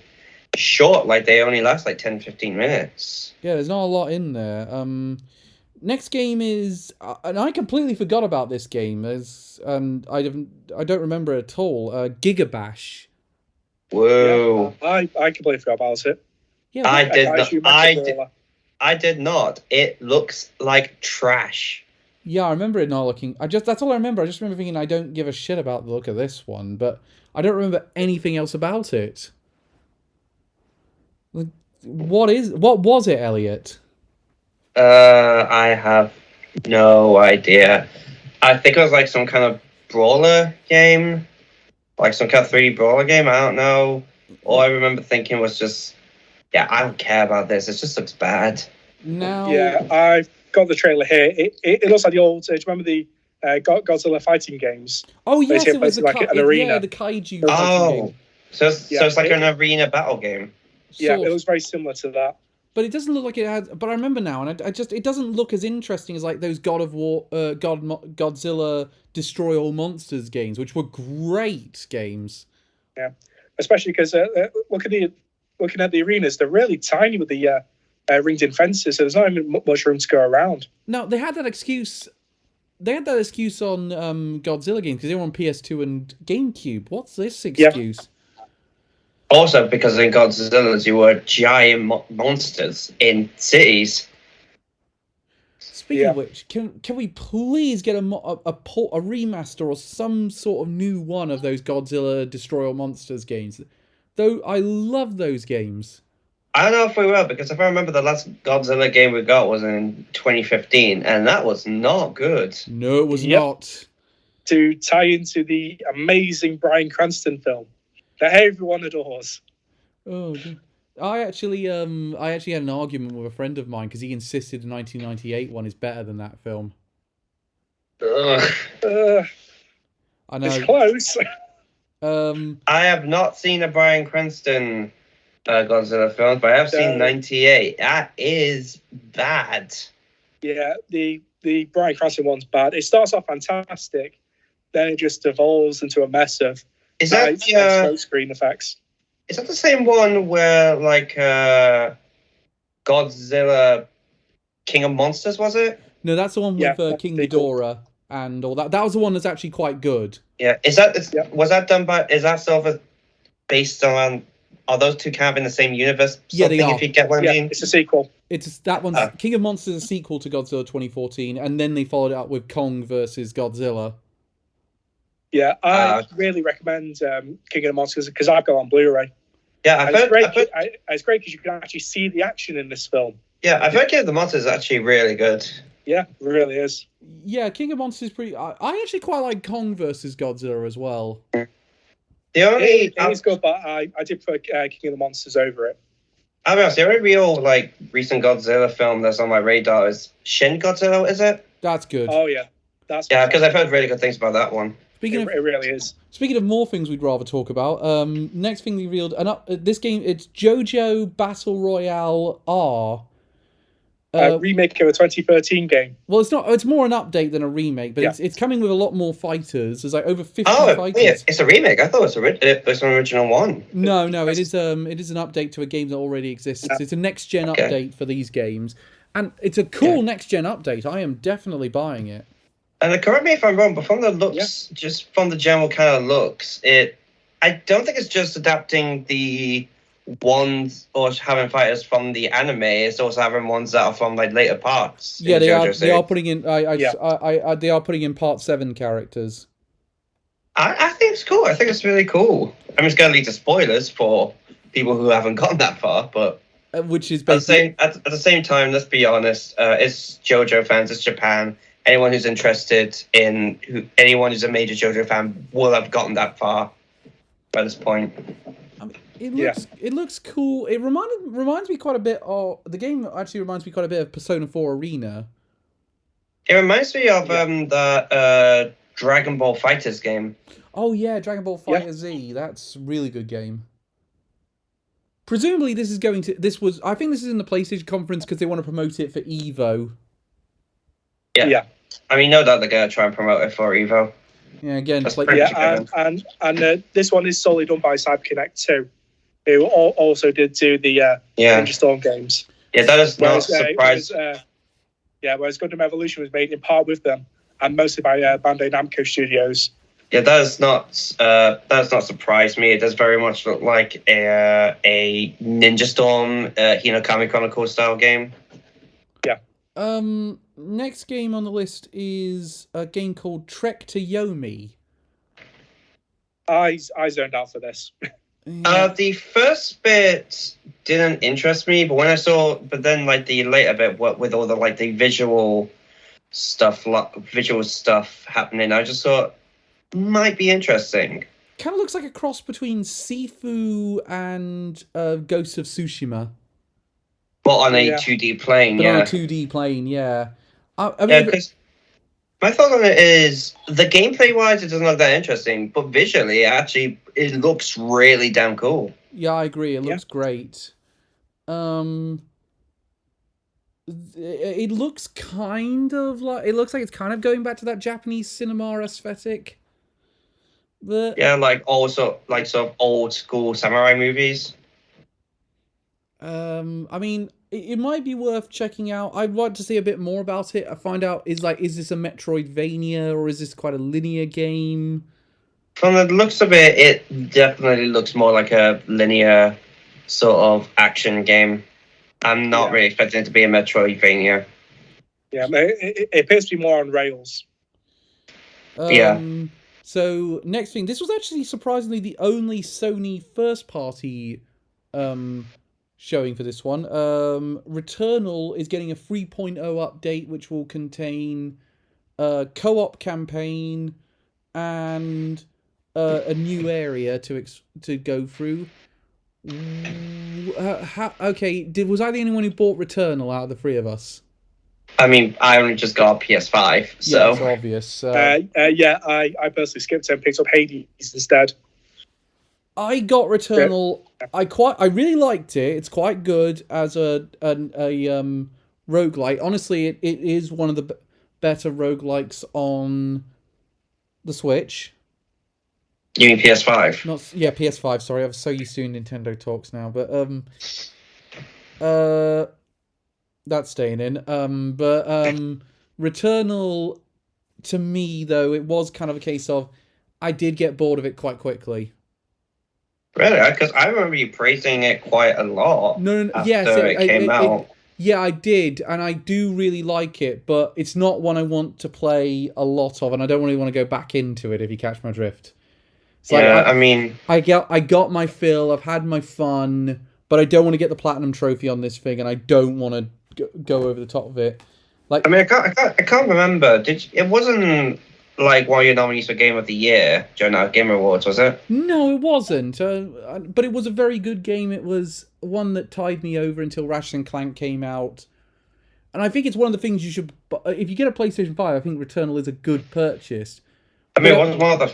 short. Like, they only last like 10, 15 minutes. Yeah, there's not a lot in there. Next game is... and I completely forgot about this game. I don't remember it at all. Gigabash. Whoa. Yeah, I completely forgot about it. Yeah, I did not. It looks like trash. Yeah, I remember it not looking... that's all I remember. I just remember thinking I don't give a shit about the look of this one, but I don't remember anything else about it. Like, what was it, Elliot? I have no idea. I think it was like some kind of brawler game. Like some kind of 3D brawler game, I don't know. All I remember thinking was just, I don't care about this. It just looks bad. Now... Yeah, I've got the trailer here. It looks like the old... do you remember the Godzilla fighting games. Oh yes, Basically, it was like an arena. the kaiju fighting Oh, game. so it's like an arena battle game. Yeah, Sort it was very similar to that. But it doesn't look like it had. But I remember now, and I just it doesn't look as interesting as like those God of War, Godzilla Destroy All Monsters games, which were great games. Yeah, especially because looking at the arenas, they're really tiny with the ringed in fences, so there's not even much room to go around. No, they had that excuse. They had that excuse on Godzilla games because they were on PS2 and GameCube. What's this excuse? Also, because in Godzilla, you were giant monsters in cities. Speaking of which, can we please get a remaster or some sort of new one of those Godzilla Destroy All Monsters games? Though I love those games. I don't know if we will, because if I remember, the last Godzilla game we got was in 2015, and that was not good. No, it was not. To tie into the amazing Bryan Cranston film that everyone adores. Oh, I actually had an argument with a friend of mine because he insisted the 1998 one is better than that film. Ugh. I know. It's close. I have not seen a Bryan Cranston Godzilla film, but I have seen 98. That is bad. Yeah, the Bryan Cranston one's bad. It starts off fantastic, then it just devolves into a mess of smoke screen effects. Is that the same one where like Godzilla King of Monsters, was it? No, that's the one with King Ghidorah and all that. That was the one that's actually quite good. Yeah, was that done by? Is that sort of based on? Are those two kind of in the same universe? Yeah, they are. If you get what I mean. It's a sequel. It's that one's King of Monsters is a sequel to Godzilla 2014, and then they followed it up with Kong versus Godzilla. Yeah, I really recommend King of the Monsters because I've got it on Blu-ray. Yeah, it's great because you can actually see the action in this film. Yeah, I've heard King of the Monsters is actually really good. Yeah, it really is. Yeah, King of Monsters is pretty. I actually quite like Kong versus Godzilla as well. The only it's good, but I did put King of the Monsters over it. I'll be honest, the only real recent Godzilla film that's on my radar is Shin Godzilla. Is it? That's good. Oh yeah, because I've heard really good things about that one. It really is. Speaking of more things we'd rather talk about, next thing we revealed, this game, it's JoJo Battle Royale R. Remake of a 2013 game. Well, it's not. It's more an update than a remake, but it's coming with a lot more fighters. There's like over 50 fighters. Yeah, it's a remake. I thought it was an original one. No, it is an update to a game that already exists. It's a next gen update for these games, and it's a cool next gen update. I am definitely buying it. And correct me if I'm wrong, but from the looks, just from the general kind of looks, I don't think it's just adapting the ones or having fighters from the anime. It's also having ones that are from later parts. Yeah, they are putting in. They are putting in Part 7 characters. I think it's cool. I think it's really cool. I mean, it's going to lead to spoilers for people who haven't gotten that far, but which is basically at the same time. Let's be honest. It's JoJo fans. It's Japan. Anyone who's interested anyone who's a major JoJo fan will have gotten that far by this point. It looks cool. It reminds me quite a bit of the game. Actually, reminds me quite a bit of Persona 4 Arena. It reminds me of the Dragon Ball Fighters game. Oh yeah, Dragon Ball Fighter Z. That's a really good game. Presumably, I think this is in the PlayStation conference because they want to promote it for Evo. Yeah. I mean, no doubt they're going to try and promote it for Evo. Yeah, again, and this one is solely done by CyberConnect 2, who also did do the Ninja Storm games. Yeah, that is not surprising. Whereas Gundam Evolution was made in part with them, and mostly by Bandai Namco Studios. Yeah, that does not surprise me. It does very much look like a Ninja Storm Hinokami Chronicle style game. Yeah. Next game on the list is a game called Trek to Yomi. I zoned out for this. The first bit didn't interest me, but then the later bit, with all the visual stuff happening, I just thought might be interesting. Kind of looks like a cross between Sifu and Ghost of Tsushima. But on a 2D plane, on a 2D plane, yeah. I mean, My thought on it is the gameplay wise, it doesn't look that interesting, but visually, it looks really damn cool. Yeah, I agree. It Yeah. looks great. It looks kind of like it's kind of going back to that Japanese cinema aesthetic. But Yeah, like also like sort of old school samurai movies. I mean, it might be worth checking out. I'd like to see a bit more about it. I find out is this a Metroidvania or is this quite a linear game? From the looks of it, it definitely looks more like a linear sort of action game. I'm not really expecting it to be a Metroidvania. Yeah, it appears to be more on rails. Yeah. So next thing, this was actually surprisingly the only Sony first party showing for this one. Returnal is getting a 3.0 update, which will contain a co-op campaign and a new area to go through. Was I the only one who bought Returnal out of the three of us? I mean, I only just got a PS5, so... Yeah, it's obvious. I personally skipped and picked up Hades instead. I got Returnal. I really liked it. It's quite good as a roguelike. Honestly, it is one of the better roguelikes on the Switch. You mean PS5? PS5. Sorry, I'm so used to Nintendo talks now. But that's staying in. Returnal, to me though, it was kind of a case of I did get bored of it quite quickly. Really? Because I remember you praising it quite a lot. No, after yes, it came out. Yeah, I did, and I do really like it, but it's not one I want to play a lot of, and I don't really want to go back into it, if you catch my drift. So yeah, I mean... I got my fill, I've had my fun, but I don't want to get the Platinum Trophy on this thing, and I don't want to go over the top of it. I mean, I can't remember. It wasn't like one of your nominees for Game of the Year during our Game Awards, was it? No, it wasn't. But it was a very good game. It was one that tied me over until Ratchet and Clank came out. And I think it's one of the things you should... If you get a PlayStation 5, I think Returnal is a good purchase. I mean, it was one of the...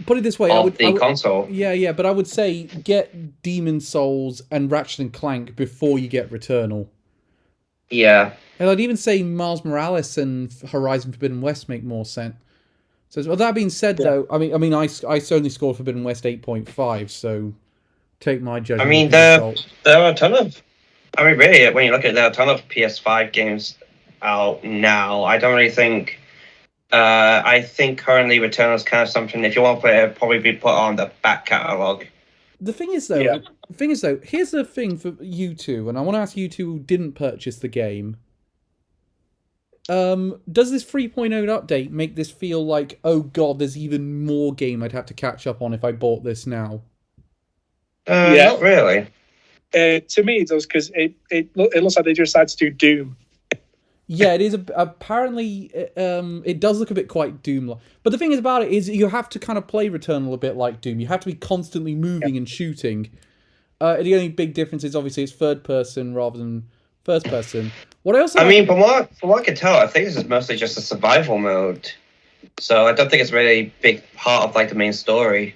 put it this way, console. Yeah, but I would say get Demon Souls and Ratchet and Clank before you get Returnal. Yeah. And I'd even say Miles Morales and Horizon Forbidden West make more sense. So, well, that being said, though, I mean, I certainly scored Forbidden West 8.5, so take my judgment. I mean, there are a ton of... I mean, really, when you look at it, there are a ton of PS5 games out now. I don't really think... I think currently Returnal is kind of something, if you want to play it, probably be put on the back catalogue. The thing is, though, here's the thing for you two, and I want to ask you two who didn't purchase the game. Does this 3.0 update make this feel like, oh god, there's even more game I'd have to catch up on if I bought this now? Not really. To me, it does, because it looks like they just decided to do Doom. Yeah, it is. Apparently, it does look a bit quite Doom-like. But the thing is about it is you have to kind of play Returnal a bit like Doom. You have to be constantly moving and shooting. The only big difference is obviously it's third person rather than first person. What I also mean, from what I can tell, I think this is mostly just a survival mode. So I don't think it's really a big part of like the main story.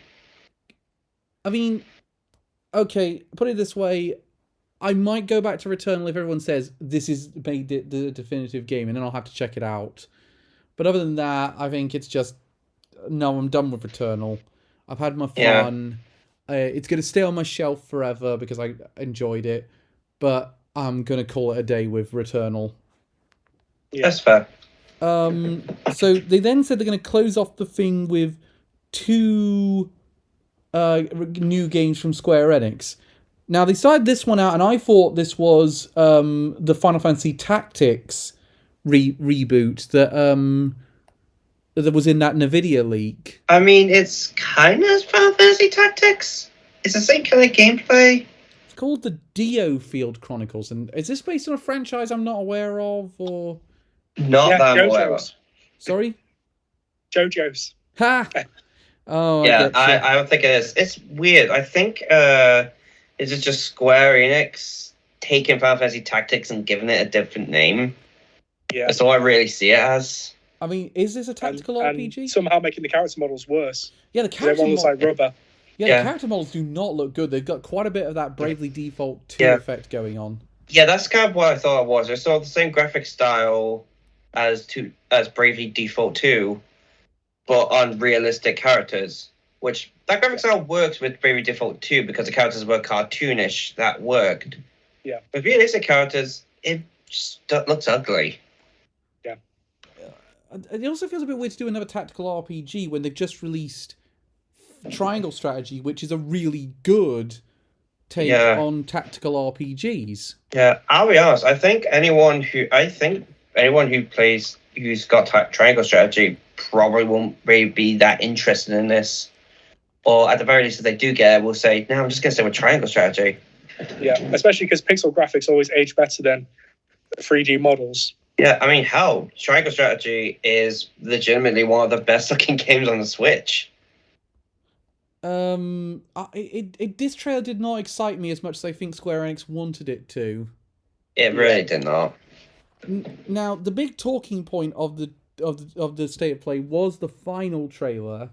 I mean, okay, put it this way. I might go back to Returnal if everyone says this is made it the definitive game, and then I'll have to check it out. But other than that, I think it's just no. I'm done with Returnal. I've had my fun. Yeah. It's going to stay on my shelf forever because I enjoyed it, but I'm going to call it a day with Returnal. Yeah. That's fair. So they then said they're going to close off the thing with 2 new games from Square Enix. Now, they started this one out, and I thought this was the Final Fantasy Tactics reboot that was in that NVIDIA leak. I mean, it's kind of Final Fantasy Tactics. It's the same kind of gameplay. It's called the Dio Field Chronicles, and is this based on a franchise I'm not aware of, or...? Not that I'm aware of. Sorry? JoJo's. Ha! Oh, yeah, I don't think it is. It's weird. I think... is it just Square Enix taking Final Fantasy Tactics and giving it a different name. Yeah. That's all I really see it as. I mean, is this a tactical RPG? And somehow making the character models worse. Yeah, the character Everyone looks like rubber. Yeah, the character models do not look good. They've got quite a bit of that Bravely Default 2 effect going on. Yeah, that's kind of what I thought it was. I saw the same graphic style as Bravely Default 2, but on realistic characters. Which that graphic style works with Bravely Default 2 because the characters were cartoonish. That worked. Yeah. With realistic characters, it just looks ugly. Yeah. It also feels a bit weird to do another tactical RPG when they've just released Triangle Strategy, which is a really good take on tactical RPGs. Yeah, I'll be honest. I think anyone who's got Triangle Strategy probably won't really be that interested in this. Or at the very least, if they do get it, will say, "No, I'm just going to stay with Triangle Strategy." Yeah, especially because pixel graphics always age better than 3D models. Yeah, I mean, hell, Triangle Strategy is legitimately one of the best-looking games on the Switch. This trailer did not excite me as much as I think Square Enix wanted it to. It really did not. Now, the big talking point of the State of Play was the final trailer,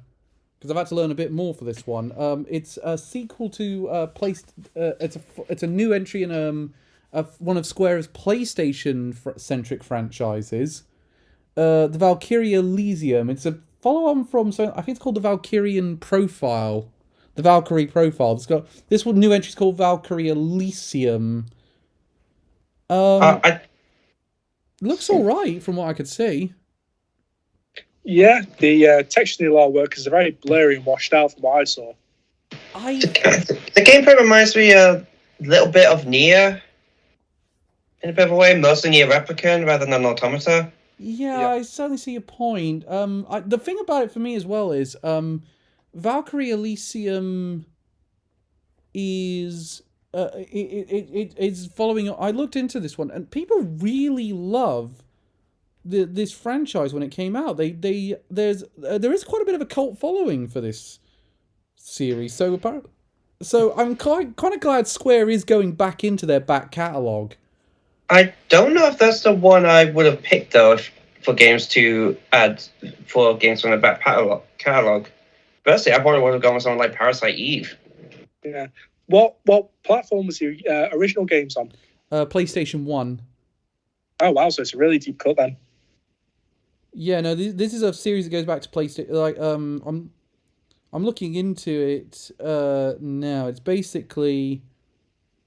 because I've had to learn a bit more for this one. It's a sequel to it's a new entry in one of Square's PlayStation-centric franchises, the Valkyrie Elysium. It's a follow-on from, so I think it's called the Valkyrie Profile. It's got this one new entry is called Valkyrie Elysium. Looks all right from what I could see. Yeah, the texture in the artwork is very blurry and washed out from what I saw. The gameplay reminds me a little bit of Nier, in a bit of a way, mostly Nier Replicant rather than Automata. Yeah, I certainly see your point. The thing about it for me as well is Valkyrie Elysium is it's following. I looked into this one, and people really love this franchise when it came out. There is quite a bit of a cult following for this series. So I'm kind of glad Square is going back into their back catalogue. I don't know if that's the one I would have picked though for games to add for games from the back catalog. Firstly, I probably would have gone with something like Parasite Eve. Yeah. What platform was your original games on? PlayStation 1. Oh wow, so it's a really deep cut then. Yeah, no, this is a series that goes back to PlayStation. Like, I'm looking into it now. It's basically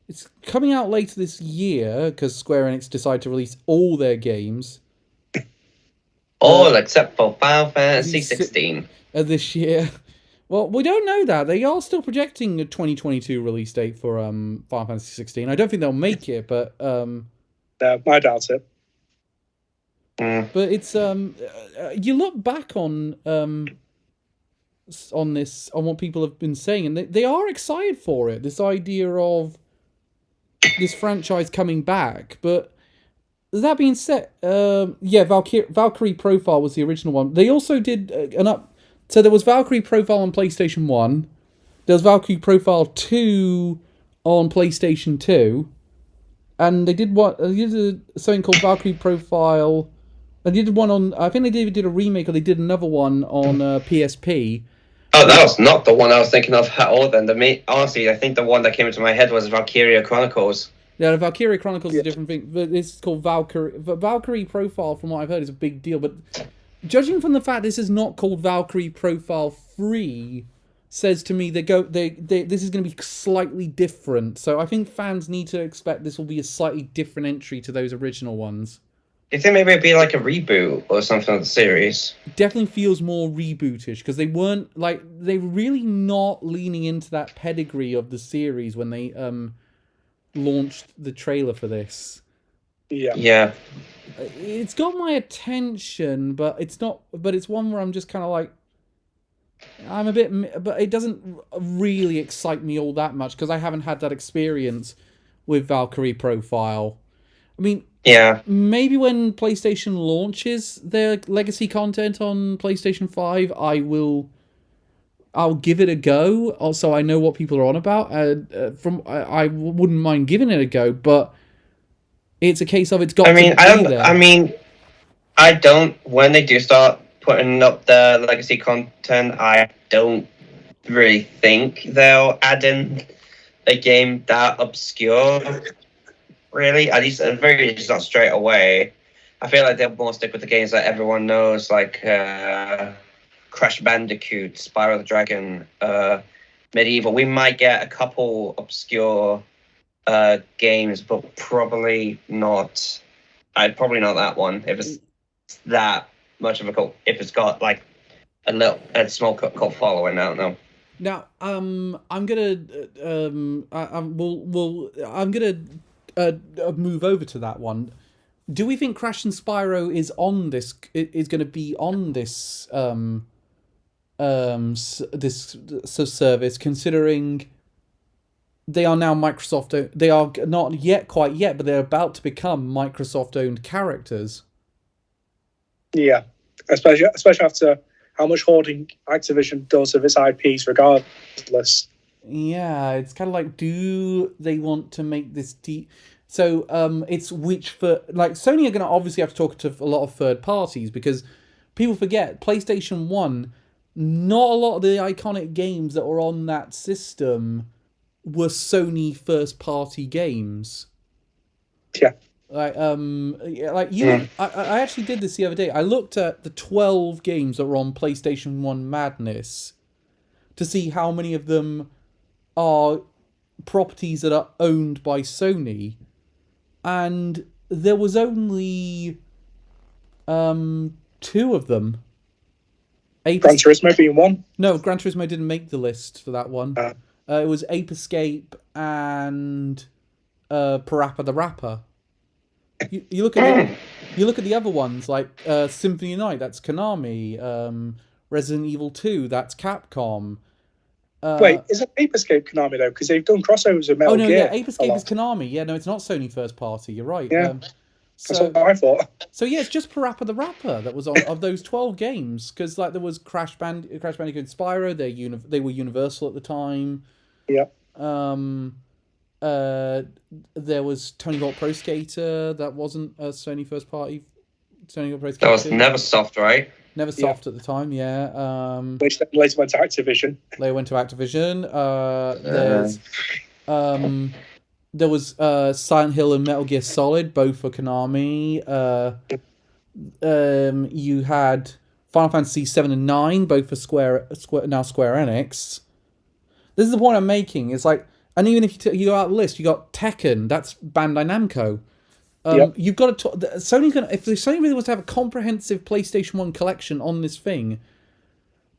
it's coming out later this year because Square Enix decided to release all their games. All except for Final Fantasy 16 this year. Well, we don't know that. They are still projecting a 2022 release date for Final Fantasy 16. I don't think they'll make it, but no, I doubt it. But it's you look back on what people have been saying, and they are excited for it. This idea of this franchise coming back, but that being said, Valkyrie Profile was the original one. They also did so there was Valkyrie Profile on PlayStation 1. There was Valkyrie Profile 2 on PlayStation 2. And they did something called Valkyrie Profile. They did one on, I think they did a remake, or they did another one on PSP. Oh, that was not the one I was thinking of at all then. Honestly, I think the one that came into my head was Valkyria Chronicles. Yeah, the Valkyria Chronicles is a different thing, but it's called Valkyrie. Valkyrie Profile, from what I've heard, is a big deal, but judging from the fact this is not called Valkyrie Profile 3, says to me this is going to be slightly different. So I think fans need to expect this will be a slightly different entry to those original ones. Do you think maybe it'd be like a reboot or something of the series? Definitely feels more rebootish, because they were really not leaning into that pedigree of the series when they launched the trailer for this. Yeah. It's got my attention, but it's one where I'm just kind of like, I'm a bit, but it doesn't really excite me all that much because I haven't had that experience with Valkyrie Profile. I mean, maybe when PlayStation launches their legacy content on PlayStation 5, I will I'll give it a go. Also, I know what people are on about. I wouldn't mind giving it a go, but it's a case of it's got I mean, to be there. I don't. When they do start putting up the legacy content, I don't really think they'll add in a game that obscure. Really, at least at the very least, not straight away. I feel like they'll more stick with the games that everyone knows, like Crash Bandicoot, Spyro the Dragon, Medieval. We might get a couple obscure games, but probably not. Probably not that one. If it's that much of a cult, if it's got like a small cult following, I don't know. Now, I'm gonna I'm gonna move over to that one. Do we think Crash and Spyro is going to be on this this service, considering they are now Microsoft? They are not yet quite yet, but they're about to become Microsoft-owned characters. Yeah, especially after how much hoarding Activision does of its IPs, regardless. Yeah, it's kind of like, do they want to make this So it's which for like Sony are going to obviously have to talk to a lot of third parties, because people forget PlayStation 1, not a lot of the iconic games that were on that system were Sony first party games. Yeah. I actually did this the other day. I looked at the 12 games that were on PlayStation 1 Madness to see how many of them are properties that are owned by Sony, and there was only 2 of them. Gran Turismo being one? No, Gran Turismo didn't make the list for that one. It was Ape Escape and Parappa the Rapper. You look at the other ones, like Symphony of Night, that's Konami. Resident Evil 2, that's Capcom. Wait, isn't Ape Escape Konami though? Because they've done crossovers with Metal Gear. Oh no, yeah, Ape Escape is Konami. Yeah, no, it's not Sony first party. You're right. Yeah, that's what I thought. So yeah, it's just Parappa the Rapper that was on of those 12 games, because like there was Crash Bandicoot, and Spyro. They were Universal at the time. Yeah. There was Tony Hawk Pro Skater. That wasn't a Sony first party. Tony Hawk Pro Skater. That was Neversoft, right? Neversoft at the time, yeah. Which then later went to Activision. They went to Activision. There was Silent Hill and Metal Gear Solid, both for Konami. You had Final Fantasy 7 and 9, both for Square Enix. This is the point I'm making. It's like, and even if you go out the list, you got Tekken. That's Bandai Namco. You've got to Sony's gonna, if Sony really wants to have a comprehensive PlayStation 1 collection on this thing,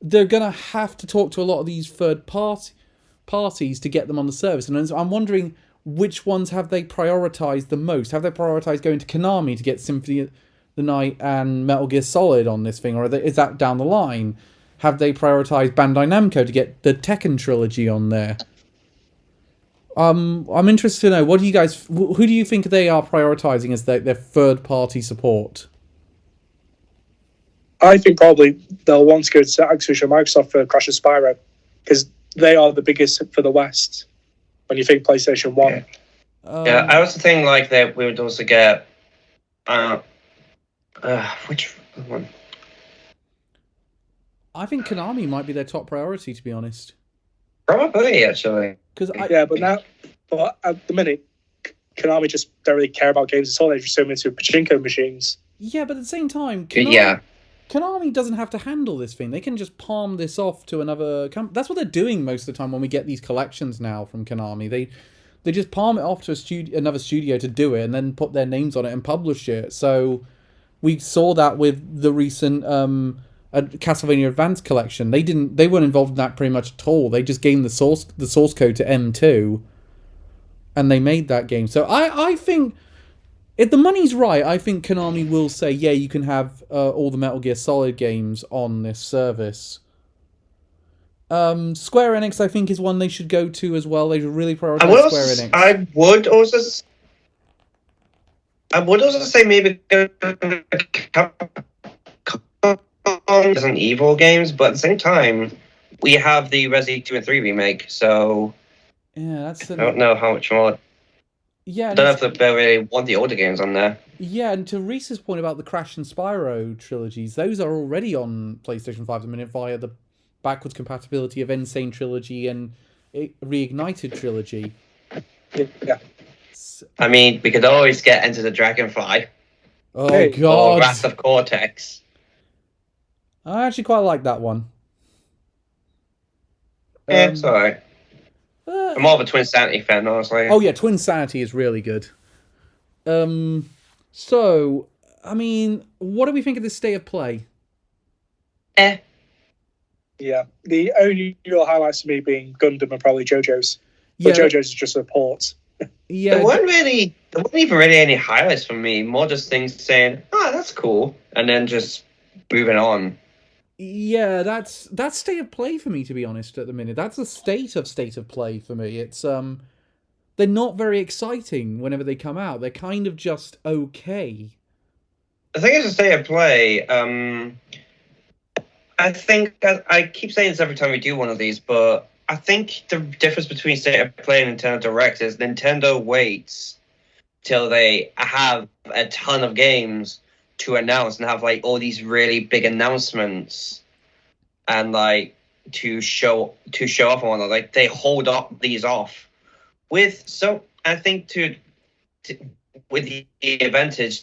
they're gonna have to talk to a lot of these third parties to get them on the service. And I'm wondering, which ones have they prioritized the most? Have they prioritized going to Konami to get Symphony of the Night and Metal Gear Solid on this thing, or is that down the line? Have they prioritized Bandai Namco to get the Tekken trilogy on there? I'm interested to know, who do you think they are prioritizing as their third party support? I think probably they'll want to go to Activision Microsoft for Crash and Spyro, because they are the biggest for the West when you think PlayStation 1. Yeah, I also think like that we would also get which one? I think Konami might be their top priority, to be honest. Probably, actually. But at the minute, Konami just don't really care about games at all. They're just so into pachinko machines. Yeah, but at the same time, Konami doesn't have to handle this thing. They can just palm this off to another company. That's what they're doing most of the time when we get these collections now from Konami. They just palm it off to another studio to do it, and then put their names on it and publish it. So we saw that with the recent Castlevania Advance collection. They weren't involved in that pretty much at all. They just gave the source code to M2, and they made that game. So I think, if the money's right, I think Konami will say, yeah, you can have all the Metal Gear Solid games on this service. Square Enix, I think, is one they should go to as well. They should really prioritize Square Enix. I would also say maybe Resident Evil games, but at the same time, we have the Resident 2 and 3 remake, so Yeah, that's I don't know how much more. yeah. I And don't know if they really want the older games on there. yeah, and to Reese's point about the Crash and Spyro trilogies, those are already on PlayStation 5 at the minute via the backwards compatibility of Insane Trilogy and Reignited Trilogy. Yeah. I mean, we could always get Enter the Dragonfly Oh Hey. or God, Wrath of Cortex. I actually quite like that one. Yeah, it's alright. uh, I'm more of a Twin Sanity fan, honestly. oh yeah, Twin Sanity is really good. So I mean, what do we think of this state of play? Yeah. The only real highlights to me being Gundam and probably JoJo's. Yeah, But JoJo's is just a port. yeah, There weren't even really any highlights for me. More just things saying, "Oh, that's cool," and then just moving on. yeah. That's state of play for me, to be honest. At the minute, that's the state of play for me. It's they're not very exciting whenever they come out. They're kind of just okay. The thing is, to stay at play. I think I keep saying this every time we do one of these, but I think the difference between State of Play and Nintendo Direct is Nintendo waits till they have a ton of games to announce and have like all these really big announcements and like to show off and whatnot. Like they hold up these off I think with the advantage,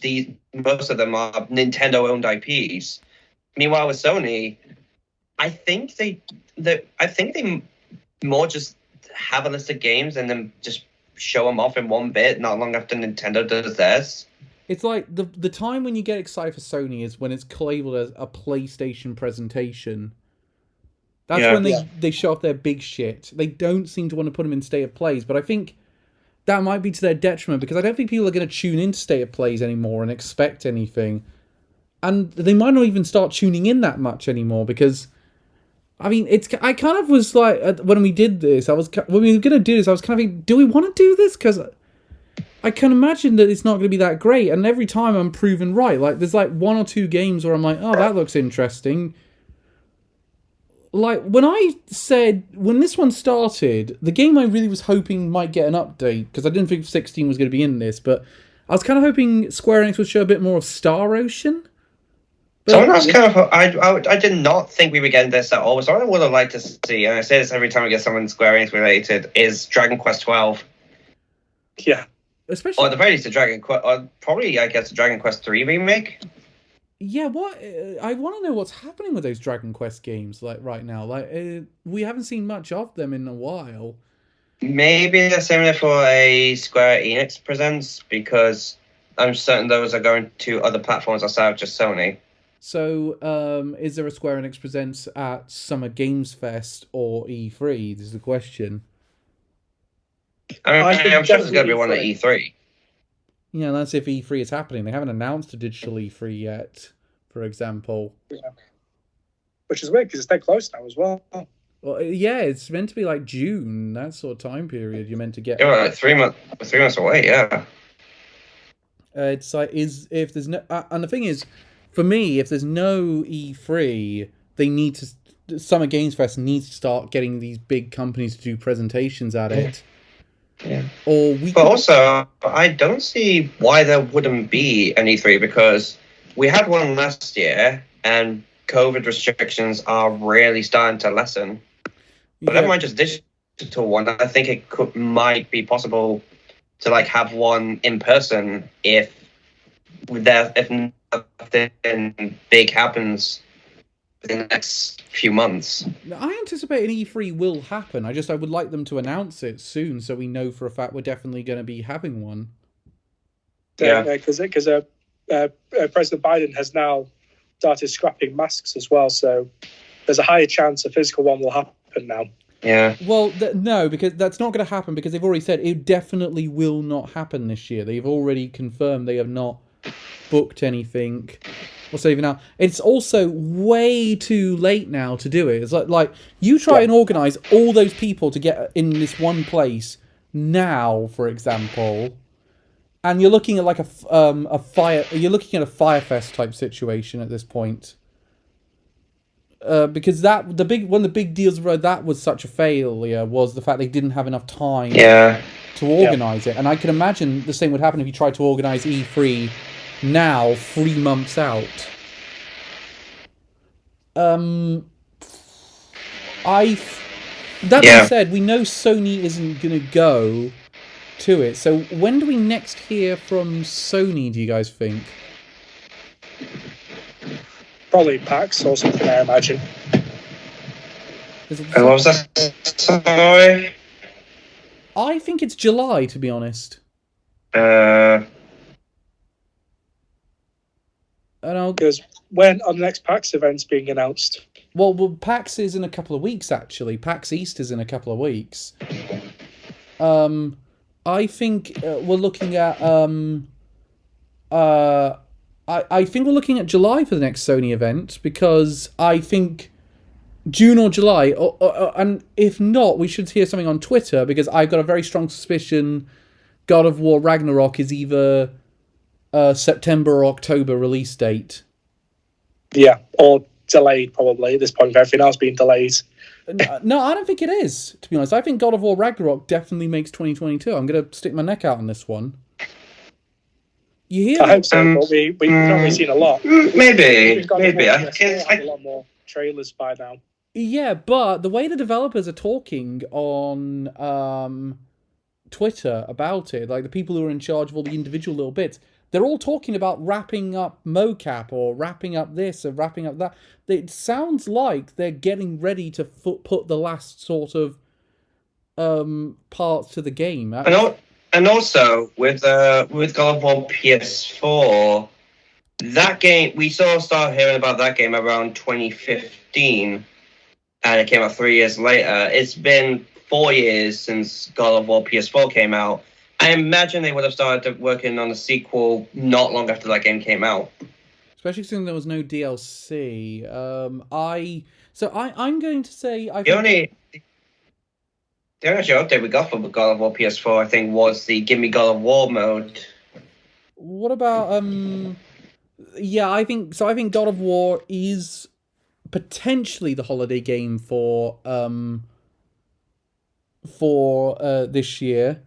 most of them are Nintendo owned IPs. Meanwhile, with Sony, I think they more just have a list of games and then just show them off in one bit. Not long after Nintendo does theirs. It's like the time when you get excited for Sony is when it's labeled as a PlayStation presentation. That's when they show off their big shit. They don't seem to want to put them in state of plays, but I think that might be to their detriment because I don't think people are going to tune into state of plays anymore and expect anything. And they might not even start tuning in that much anymore because, I mean, I kind of was like, when we did this, when we were going to do this, I was kind of thinking, do we want to do this? Because I can imagine that it's not going to be that great. And every time I'm proven right. Like, there's like one or two games where I'm like, oh, that looks interesting. Like, when this one started, the game I really was hoping might get an update, because I didn't think 16 was going to be in this, but I was kind of hoping Square Enix would show a bit more of Star Ocean. Someone else kind of, I did not think we were getting this at all, but someone I would have liked to see, and I say this every time we get someone Square Enix related, is Dragon Quest 12. Yeah. Especially, or at the very least, probably, I guess, a Dragon Quest 3 remake. Yeah, I want to know what's happening with those Dragon Quest games like right now. Like we haven't seen much of them in a while. Maybe they're saving it for a Square Enix presents because I'm certain those are going to other platforms outside of just Sony. So, is there a Square Enix presents at Summer Games Fest or E3? This is the question. I'm sure there's going to be one at E3. Yeah, that's if E3 is happening. They haven't announced a digital E3 yet, for example. Yeah. Which is weird because it's dead close now as well. Well, yeah, it's meant to be like June, that sort of time period. You're meant to get. Yeah, like 3 months. 3 months away. Yeah. It's like if there's no, and the thing is, for me, if there's no E3, they need to. Summer Games Fest needs to start getting these big companies to do presentations at it. Yeah. But also, I don't see why there wouldn't be an E3 because we had one last year and COVID restrictions are really starting to lessen. But never mind just digital one. I think it might be possible to like have one in person if nothing big happens in the next few months. I anticipate an E3 will happen. I would like them to announce it soon so we know for a fact we're definitely going to be having one. Yeah, because President Biden has now started scrapping masks as well, so there's a higher chance a physical one will happen now. Yeah. Well, no, because that's not going to happen because they've already said it definitely will not happen this year. They've already confirmed they have not booked anything. What's even now? It's also way too late now to do it. It's like you try and organise all those people to get in this one place now, for example, and you're looking at like a Firefest type situation at this point. because one of the big deals about that was such a failure was the fact they didn't have enough time Yeah. to organize it. And I can imagine the same would happen if you tried to organize E3 now, 3 months out. That being said, we know Sony isn't going to go to it. So when do we next hear from Sony, do you guys think? Probably PAX or something, I imagine. And what was that? Sorry? I think it's July, to be honest. Because when are the next PAX events being announced? Well, PAX is in a couple of weeks, actually. PAX East is in a couple of weeks. I think we're looking at... I think we're looking at July for the next Sony event, because I think June or July, and if not, we should hear something on Twitter, because I've got a very strong suspicion God of War Ragnarok is either September or October release date. Yeah, or delayed probably at this point, with everything else being delayed. No, I don't think it is, to be honest. I think God of War Ragnarok definitely makes 2022. I'm going to stick my neck out on this one. You hear? I hope so, but we've not really seen a lot. Maybe. I have a lot more trailers by now. Yeah, but the way the developers are talking on Twitter about it, like the people who are in charge of all the individual little bits, they're all talking about wrapping up mocap or wrapping up this or wrapping up that. It sounds like they're getting ready to put the last sort of parts to the game. And also with God of War PS4, that game, we sort of started hearing about that game around 2015, and it came out 3 years later. It's been 4 years since God of War PS4 came out. I imagine they would have started working on a sequel not long after that game came out. Especially since there was no DLC. I'm going to say The only actual update we got for God of War PS4, I think, was the Give Me God of War mode. What about yeah, I think God of War is potentially the holiday game for this year.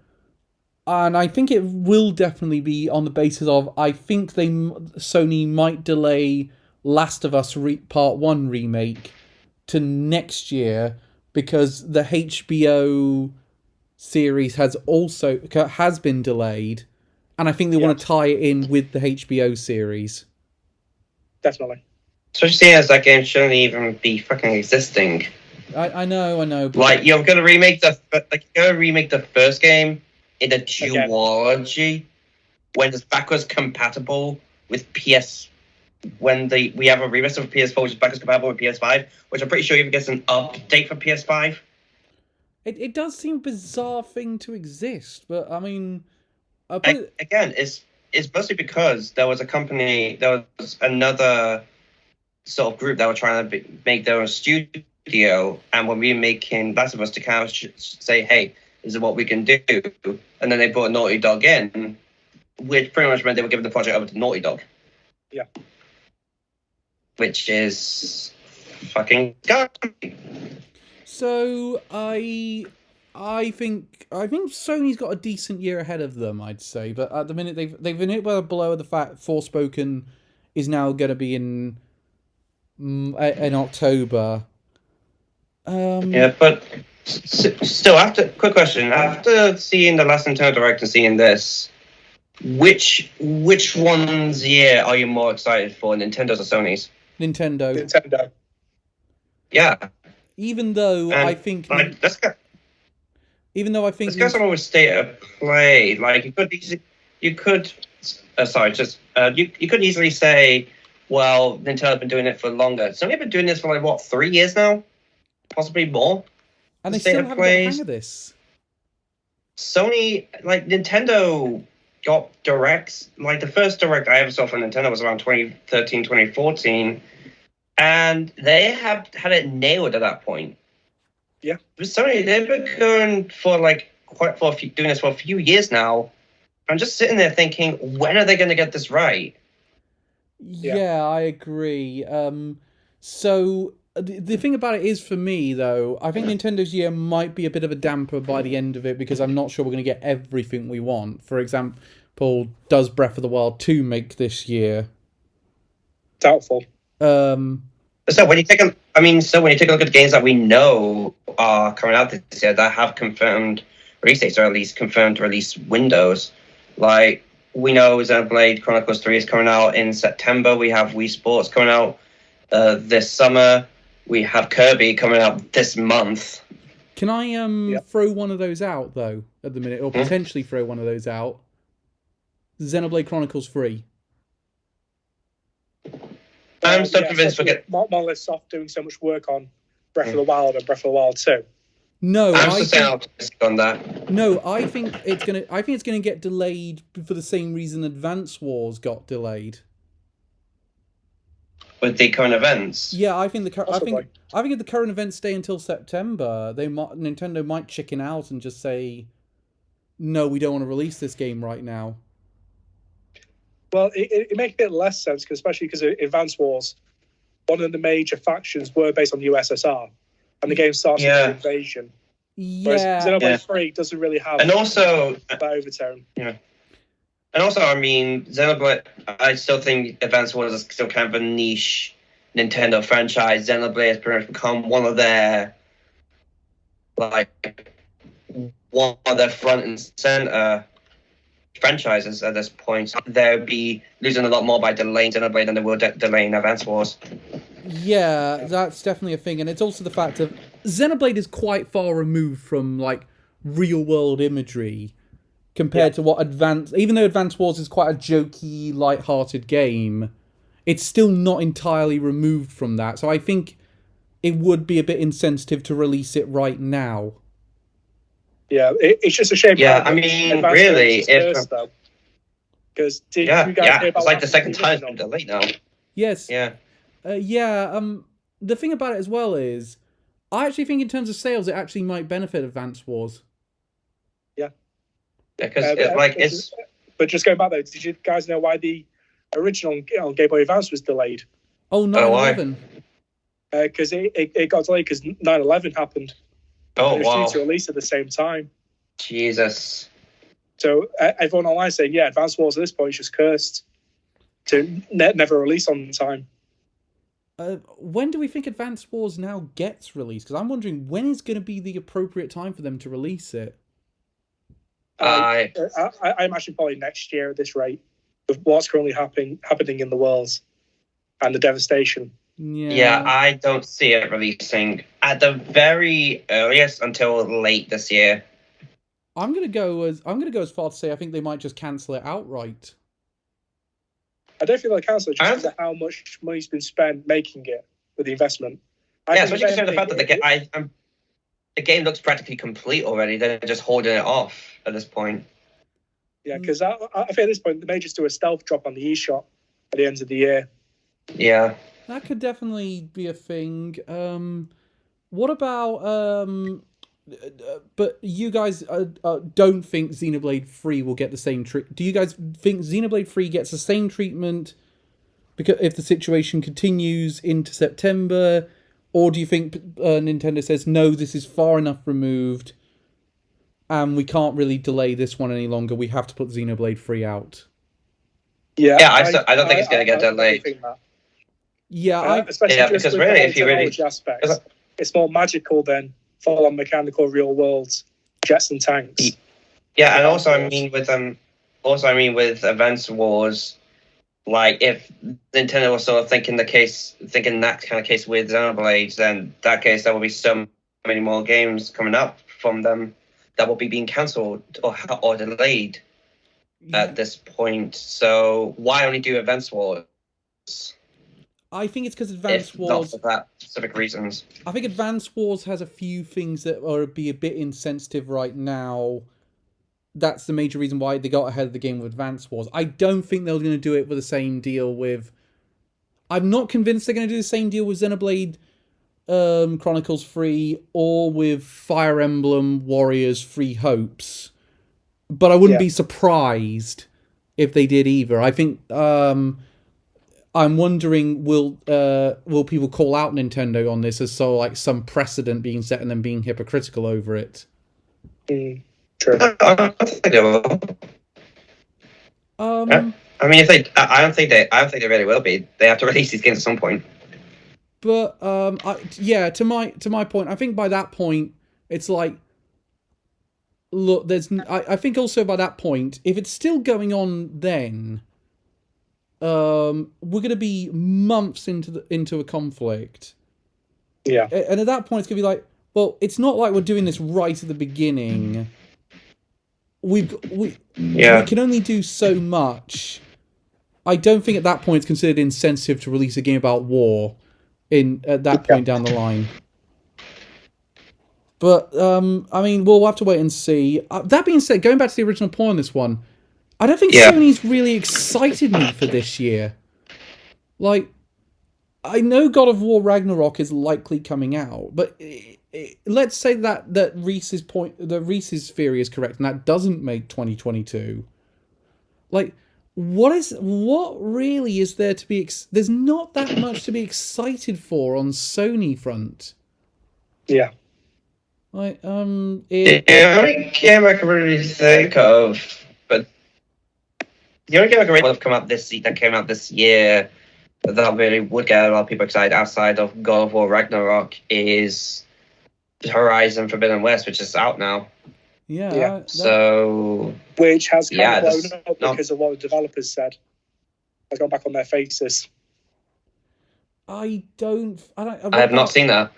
And I think it will definitely be on the basis of, I think Sony might delay Last of Us Part 1 remake to next year, because the HBO series has been delayed, and I think they want to tie it in with the HBO series. Definitely. Especially seeing as that game shouldn't even be fucking existing. I know. But like, you're gonna remake the first game in a duology when it's backwards compatible with PS. When we have a remaster of PS4 which is backwards compatible with PS5, which I'm pretty sure even gets an update for PS5. It does seem a bizarre thing to exist, but I mean, again, it's mostly because there was another sort of group that were trying to make their own studio, and when we were making Last of Us, to kind of say, hey, this is what we can do, and then they brought Naughty Dog in, which pretty much meant they were giving the project over to Naughty Dog. Yeah. Which is fucking scary. So I think Sony's got a decent year ahead of them, I'd say. But at the minute they've been hit by the blow of the fact Forspoken is now going to be in October. Yeah, but still, quick question: after seeing the last Nintendo Direct and seeing this, which one's year are you more excited for, Nintendo's or Sony's? Nintendo. Yeah. Even though I think, let's go somewhere with state of play. Like you could easily say, well, Nintendo's been doing it for longer. Sony been doing this for 3 years now, possibly more. And they still haven't got the hang of this. Sony, Nintendo got directs. The first direct I ever saw from Nintendo was around 2013, 2014. And they have had it nailed at that point. Yeah. But Sony, they've been going for doing this for a few years now. I'm just sitting there thinking, when are they going to get this right? Yeah, I agree. So The thing about it is, for me though, I think Nintendo's year might be a bit of a damper by the end of it because I'm not sure we're going to get everything we want. For example, does Breath of the Wild 2 make this year? Doubtful. So when you take when you take a look at the games that we know are coming out this year that have confirmed release dates or at least confirmed release windows, like we know Xenoblade Chronicles 3 is coming out in September. We have Wii Sports coming out this summer. We have Kirby coming out this month. Can I throw one of those out though at the minute, or potentially throw one of those out? Xenoblade Chronicles 3. I'm still convinced we'll get Monolith Soft doing so much work on Breath of the Wild and Breath of the Wild 2. No, I'm still optimistic on that. No, I think it's gonna get delayed for the same reason Advance Wars got delayed. With the current events. Yeah, I think if the current events stay until September, Nintendo might chicken out and just say, no, we don't want to release this game right now. Well, it makes a bit less sense, especially because Advance Wars, one of the major factions were based on the USSR, and the game starts with an invasion. Whereas Xenoblade 3 doesn't really have that overtone. Yeah. And also, I mean, Xenoblade, I still think Advance Wars is still kind of a niche Nintendo franchise. Xenoblade has pretty much become one of their front and center franchises at this point. They'll be losing a lot more by delaying Xenoblade than they will delaying Advance Wars. Yeah, that's definitely a thing. And it's also the fact of Xenoblade is quite far removed from, like, real-world imagery compared to what even though Advance Wars is quite a jokey, light-hearted game, it's still not entirely removed from that. So I think it would be a bit insensitive to release it right now. Yeah, it's just a shame. Yeah, I mean, really, because you guys hear about it's like the second time it's been delayed now. Yes. Yeah. The thing about it as well is, I actually think in terms of sales, it actually might benefit Advance Wars. Yeah. Yeah, because But just going back though, did you guys know why the original Game Boy Advance was delayed? Oh, 9/11. Because it got delayed because 9/11 happened. Oh, it was due to release at the same time. Jesus. So everyone online saying, yeah, Advance Wars at this point is just cursed to never release on time. When do we think Advance Wars now gets released? Because I'm wondering when is going to be the appropriate time for them to release it. I imagine probably next year at this rate, with what's currently happening in the world and the devastation. Yeah, I don't see it releasing at the very earliest until late this year. I'm gonna go as far to say I think they might just cancel it outright. I don't think they'll cancel it just because of how much money's been spent making it with the investment. Especially considering the fact that the game looks practically complete already. They're just holding it off at this point. Yeah, because I think at this point they may just do a stealth drop on the eShop at the end of the year. Yeah. That could definitely be a thing. What about... but you guys don't think Xenoblade 3 will get the same treatment? Do you guys think Xenoblade 3 gets the same treatment because if the situation continues into September? Or do you think Nintendo says, no, this is far enough removed and we can't really delay this one any longer. We have to put Xenoblade 3 out. Yeah, I don't think it's going to get delayed. Especially because really, if you really aspects, it's more magical than full-on mechanical real world jets and tanks. Yeah, and also I mean with Advance Wars, like if Nintendo was sort of thinking that kind of case with Xenoblade, then that case there will be so many more games coming up from them that will be being cancelled or delayed at this point. So why only do Advance Wars? I think it's because Advance Wars... not for that specific reasons. I think Advance Wars has a few things that are be a bit insensitive right now. That's the major reason why they got ahead of the game with Advance Wars. I don't think they're going to do it with the same deal with... I'm not convinced they're going to do the same deal with Xenoblade Chronicles 3 or with Fire Emblem Warriors 3 Hopes. But I wouldn't be surprised if they did either. I think... I'm wondering, will people call out Nintendo on this as some precedent being set and them being hypocritical over it? True. I don't think they will. I mean, I don't think they really will be. They have to release these games at some point. But to my point, I think by that point it's like, look, I think also by that point, if it's still going on, then we're going to be months into a conflict. Yeah. And at that point, it's going to be like, well, it's not like we're doing this right at the beginning. We can only do so much. I don't think at that point it's considered insensitive to release a game about war at that point down the line. But I mean, we'll have to wait and see. That being said, going back to the original point on this one, I don't think Sony's really excited me for this year. Like, I know God of War Ragnarok is likely coming out, but let's say that Reese's theory is correct, and that doesn't make 2022. Like, what really is there to be? There's not that much to be excited for on Sony front. Yeah. Like, the only game I can really think of, but the only game I can really have come out that came out this year that really would get a lot of people excited outside of God of War Ragnarok is Horizon Forbidden West, which is out now. Yeah. Which has kind of blown up because of what the developers said. Has gone back on their faces. I have not seen that.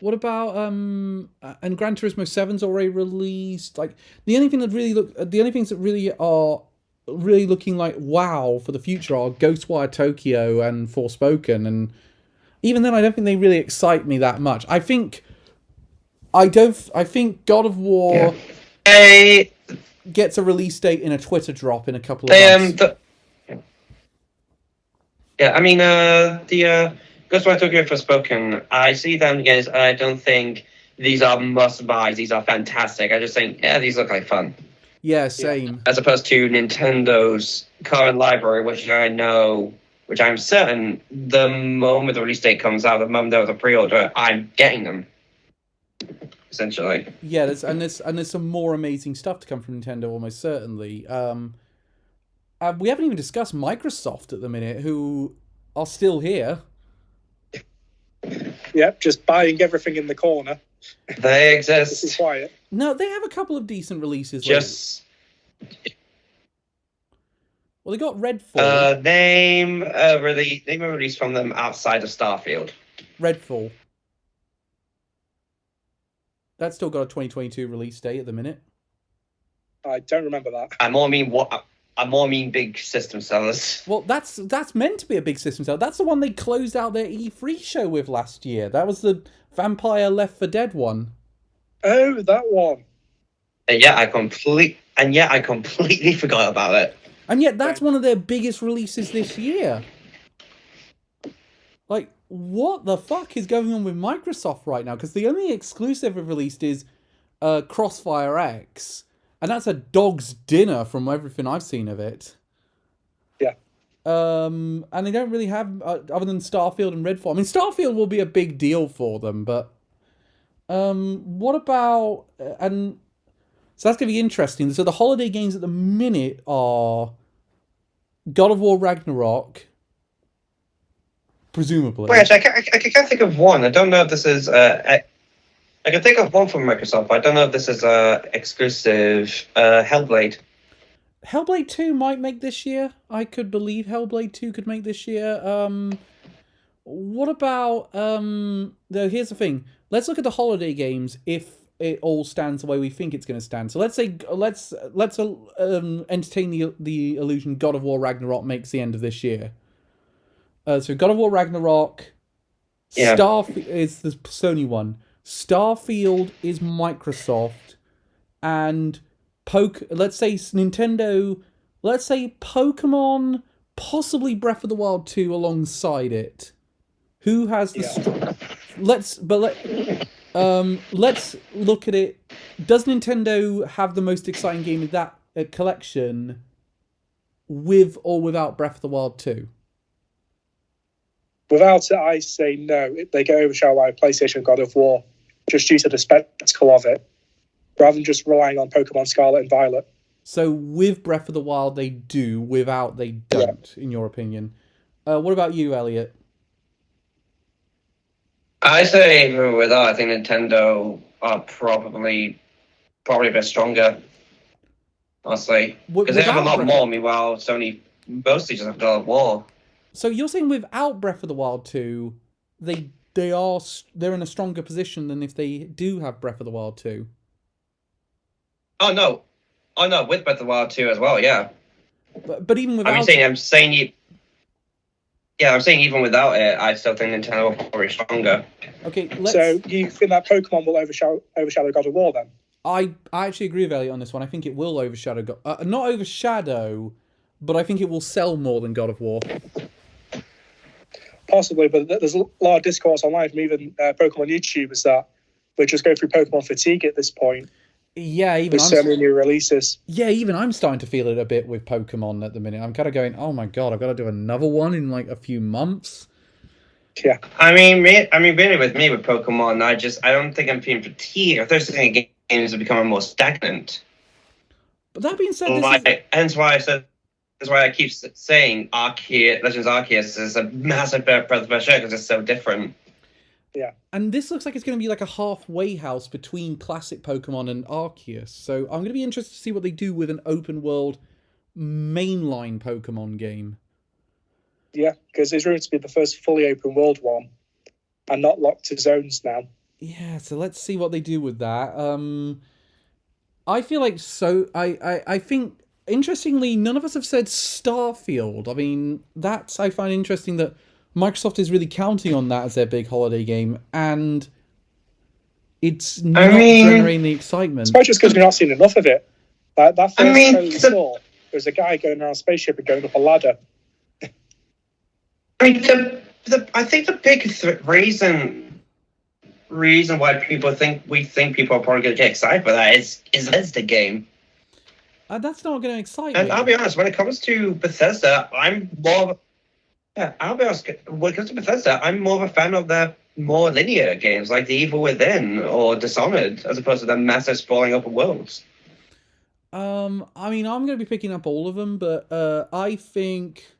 What about and Gran Turismo 7's already released? Like, the only things that really are looking like wow for the future are Ghostwire Tokyo and Forspoken, and even then I don't think they really excite me that much. I think God of War gets a release date in a Twitter drop in a couple of months. I mean, the Ghostwire Tokyo and Forspoken, I see them again. I don't think these are must-buys. These are fantastic. I just think, these look like fun. Yeah, same. As opposed to Nintendo's current library, which I'm certain the moment the release date comes out, the moment there was a pre-order, I'm getting them. Essentially. Yeah, there's some more amazing stuff to come from Nintendo, almost certainly. We haven't even discussed Microsoft at the minute, who are still here. Yep, just buying everything in the corner. They exist. This is quiet. No, they have a couple of decent releases. Well, they got Redfall. Name a release from them outside of Starfield. Redfall. That's still got a 2022 release date at the minute. I don't remember that. I more mean big system sellers. Well, that's meant to be a big system seller. That's the one they closed out their E3 show with last year. That was the Vampire Left 4 Dead one. Oh, that one. And yet I completely forgot about it. And yet that's one of their biggest releases this year. Like, what the fuck is going on with Microsoft right now? Because the only exclusive they've released is Crossfire X. And that's a dog's dinner from everything I've seen of it. Yeah. And they don't really have, other than Starfield and Redfall. I mean, Starfield will be a big deal for them, but what about... and so that's going to be interesting. So the holiday games at the minute are God of War Ragnarok, presumably. Wait, I can't think of one. I don't know if this is... I can think of one from Microsoft, but I don't know if this is exclusive. Hellblade. Hellblade 2 might make this year. I could believe Hellblade 2 could make this year. What about... though, here's the thing. Let's look at the holiday games if it all stands the way we think it's going to stand. So let's entertain the illusion God of War Ragnarok makes the end of this year. So God of War Ragnarok... Yeah. Starfield is the Sony one. Starfield is Microsoft, and let's say Nintendo, let's say Pokemon, possibly Breath of the Wild 2 alongside it. Who has the let's look at it. Does Nintendo have the most exciting game in that collection, with or without Breath of the Wild 2? Without it, I say no. They get overshadowed by PlayStation God of War just due to the spectacle of it, rather than just relying on Pokemon Scarlet and Violet. So with Breath of the Wild, they do. Without, they don't, in your opinion. What about you, Elliot? I say even without, I think Nintendo are probably a bit stronger. Honestly, because they have a Without lot Breath more. of- Meanwhile, Sony mostly just have God of War. So you're saying without Breath of the Wild 2, they're in a stronger position than if they do have Breath of the Wild 2? Oh no, with Breath of the Wild 2 as well. Yeah, But even without, I'm saying even without it, I still think Nintendo are probably stronger. okay, So you think that Pokemon will overshadow God of War then? I actually agree with Elliot on this one. I think it will overshadow, not overshadow, but I think it will sell more than God of War. Possibly, but there's a lot of discourse online from even Pokemon YouTubers that we're just going through Pokemon fatigue at this point. Yeah, even With so many new releases. Yeah, even I'm starting to feel it a bit with Pokemon at the minute. I'm kind of going, oh my god, I've got to do another one in like a few months. Yeah. I mean, really, with Pokemon, I don't think I'm feeling fatigued. I just think games are becoming more stagnant. But that being said, Hence why I keep saying Legends Arceus is a massive breath of fresh air because it's so different. Yeah. And this looks like it's going to be like a halfway house between classic Pokemon and Arceus. So I'm going to be interested to see what they do with an open world mainline Pokemon game. Yeah, because it's rumored to be the first fully open world one and not locked to zones now. Yeah, so let's see what they do with that. I feel like I think, interestingly, none of us have said Starfield. I mean, I find interesting that Microsoft is really counting on that as their big holiday game, and it's not generating the excitement. It's probably just because we've not seen enough of it. That first trailer we saw, there's a guy going around a spaceship and going up a ladder. I mean, I think the big reason why people think people are probably going to get excited for that is the game. That's not going to excite And me. I'll be honest, when it comes to Bethesda, I'm more of a fan of their more linear games like The Evil Within or Dishonored, as opposed to the massive sprawling open worlds. I mean, I'm going to be picking up all of them, but I think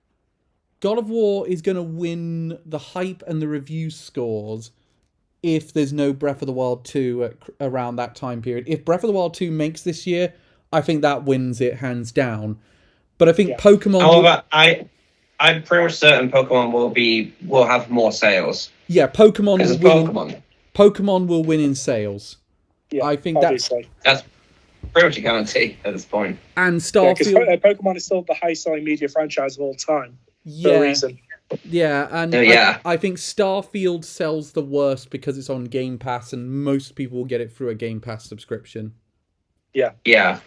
God of War is going to win the hype and the review scores if there's no Breath of the Wild 2 around that time period. If Breath of the Wild 2 makes this year, I think that wins it hands down. But I think Pokemon... However, I'm pretty much certain Pokemon will have more sales. Yeah, Pokemon will win. Pokemon. Pokemon will win in sales. Yeah, I think that's pretty much a guarantee at this point. And Starfield... because Pokemon is still the highest-selling media franchise of all time. For a reason. Yeah, and I think Starfield sells the worst because it's on Game Pass, and most people will get it through a Game Pass subscription. Yeah.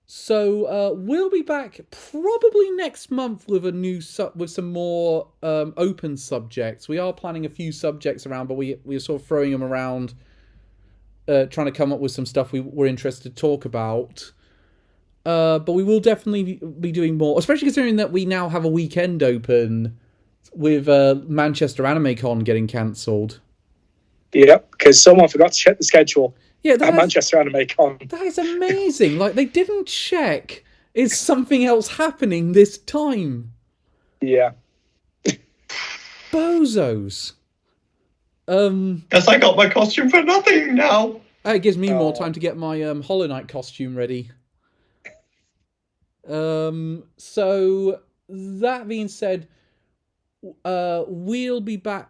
So we'll be back probably next month with with some more open subjects. We are planning a few subjects around, but we're sort of throwing them around, trying to come up with some stuff we're interested to talk about. But we will definitely be doing more, especially considering that we now have a weekend open with Manchester Anime Con getting cancelled. Yep, because someone forgot to check the schedule. Yeah, at Manchester Anime Con. That is amazing. Like, they didn't check. Is something else happening this time? Yeah. Bozos. Guess I got my costume for nothing now. It gives me more time to get my Hollow Knight costume ready. So that being said, we'll be back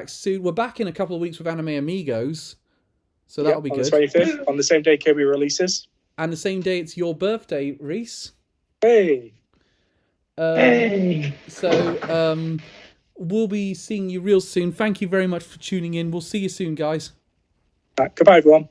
soon. We're back in a couple of weeks with Anime Amigos, so that'll be good. On the 25th, on the same day Kirby releases, and the same day it's your birthday, Reese. Hey. So we'll be seeing you real soon. Thank you very much for tuning in. We'll see you soon, guys. Goodbye, everyone.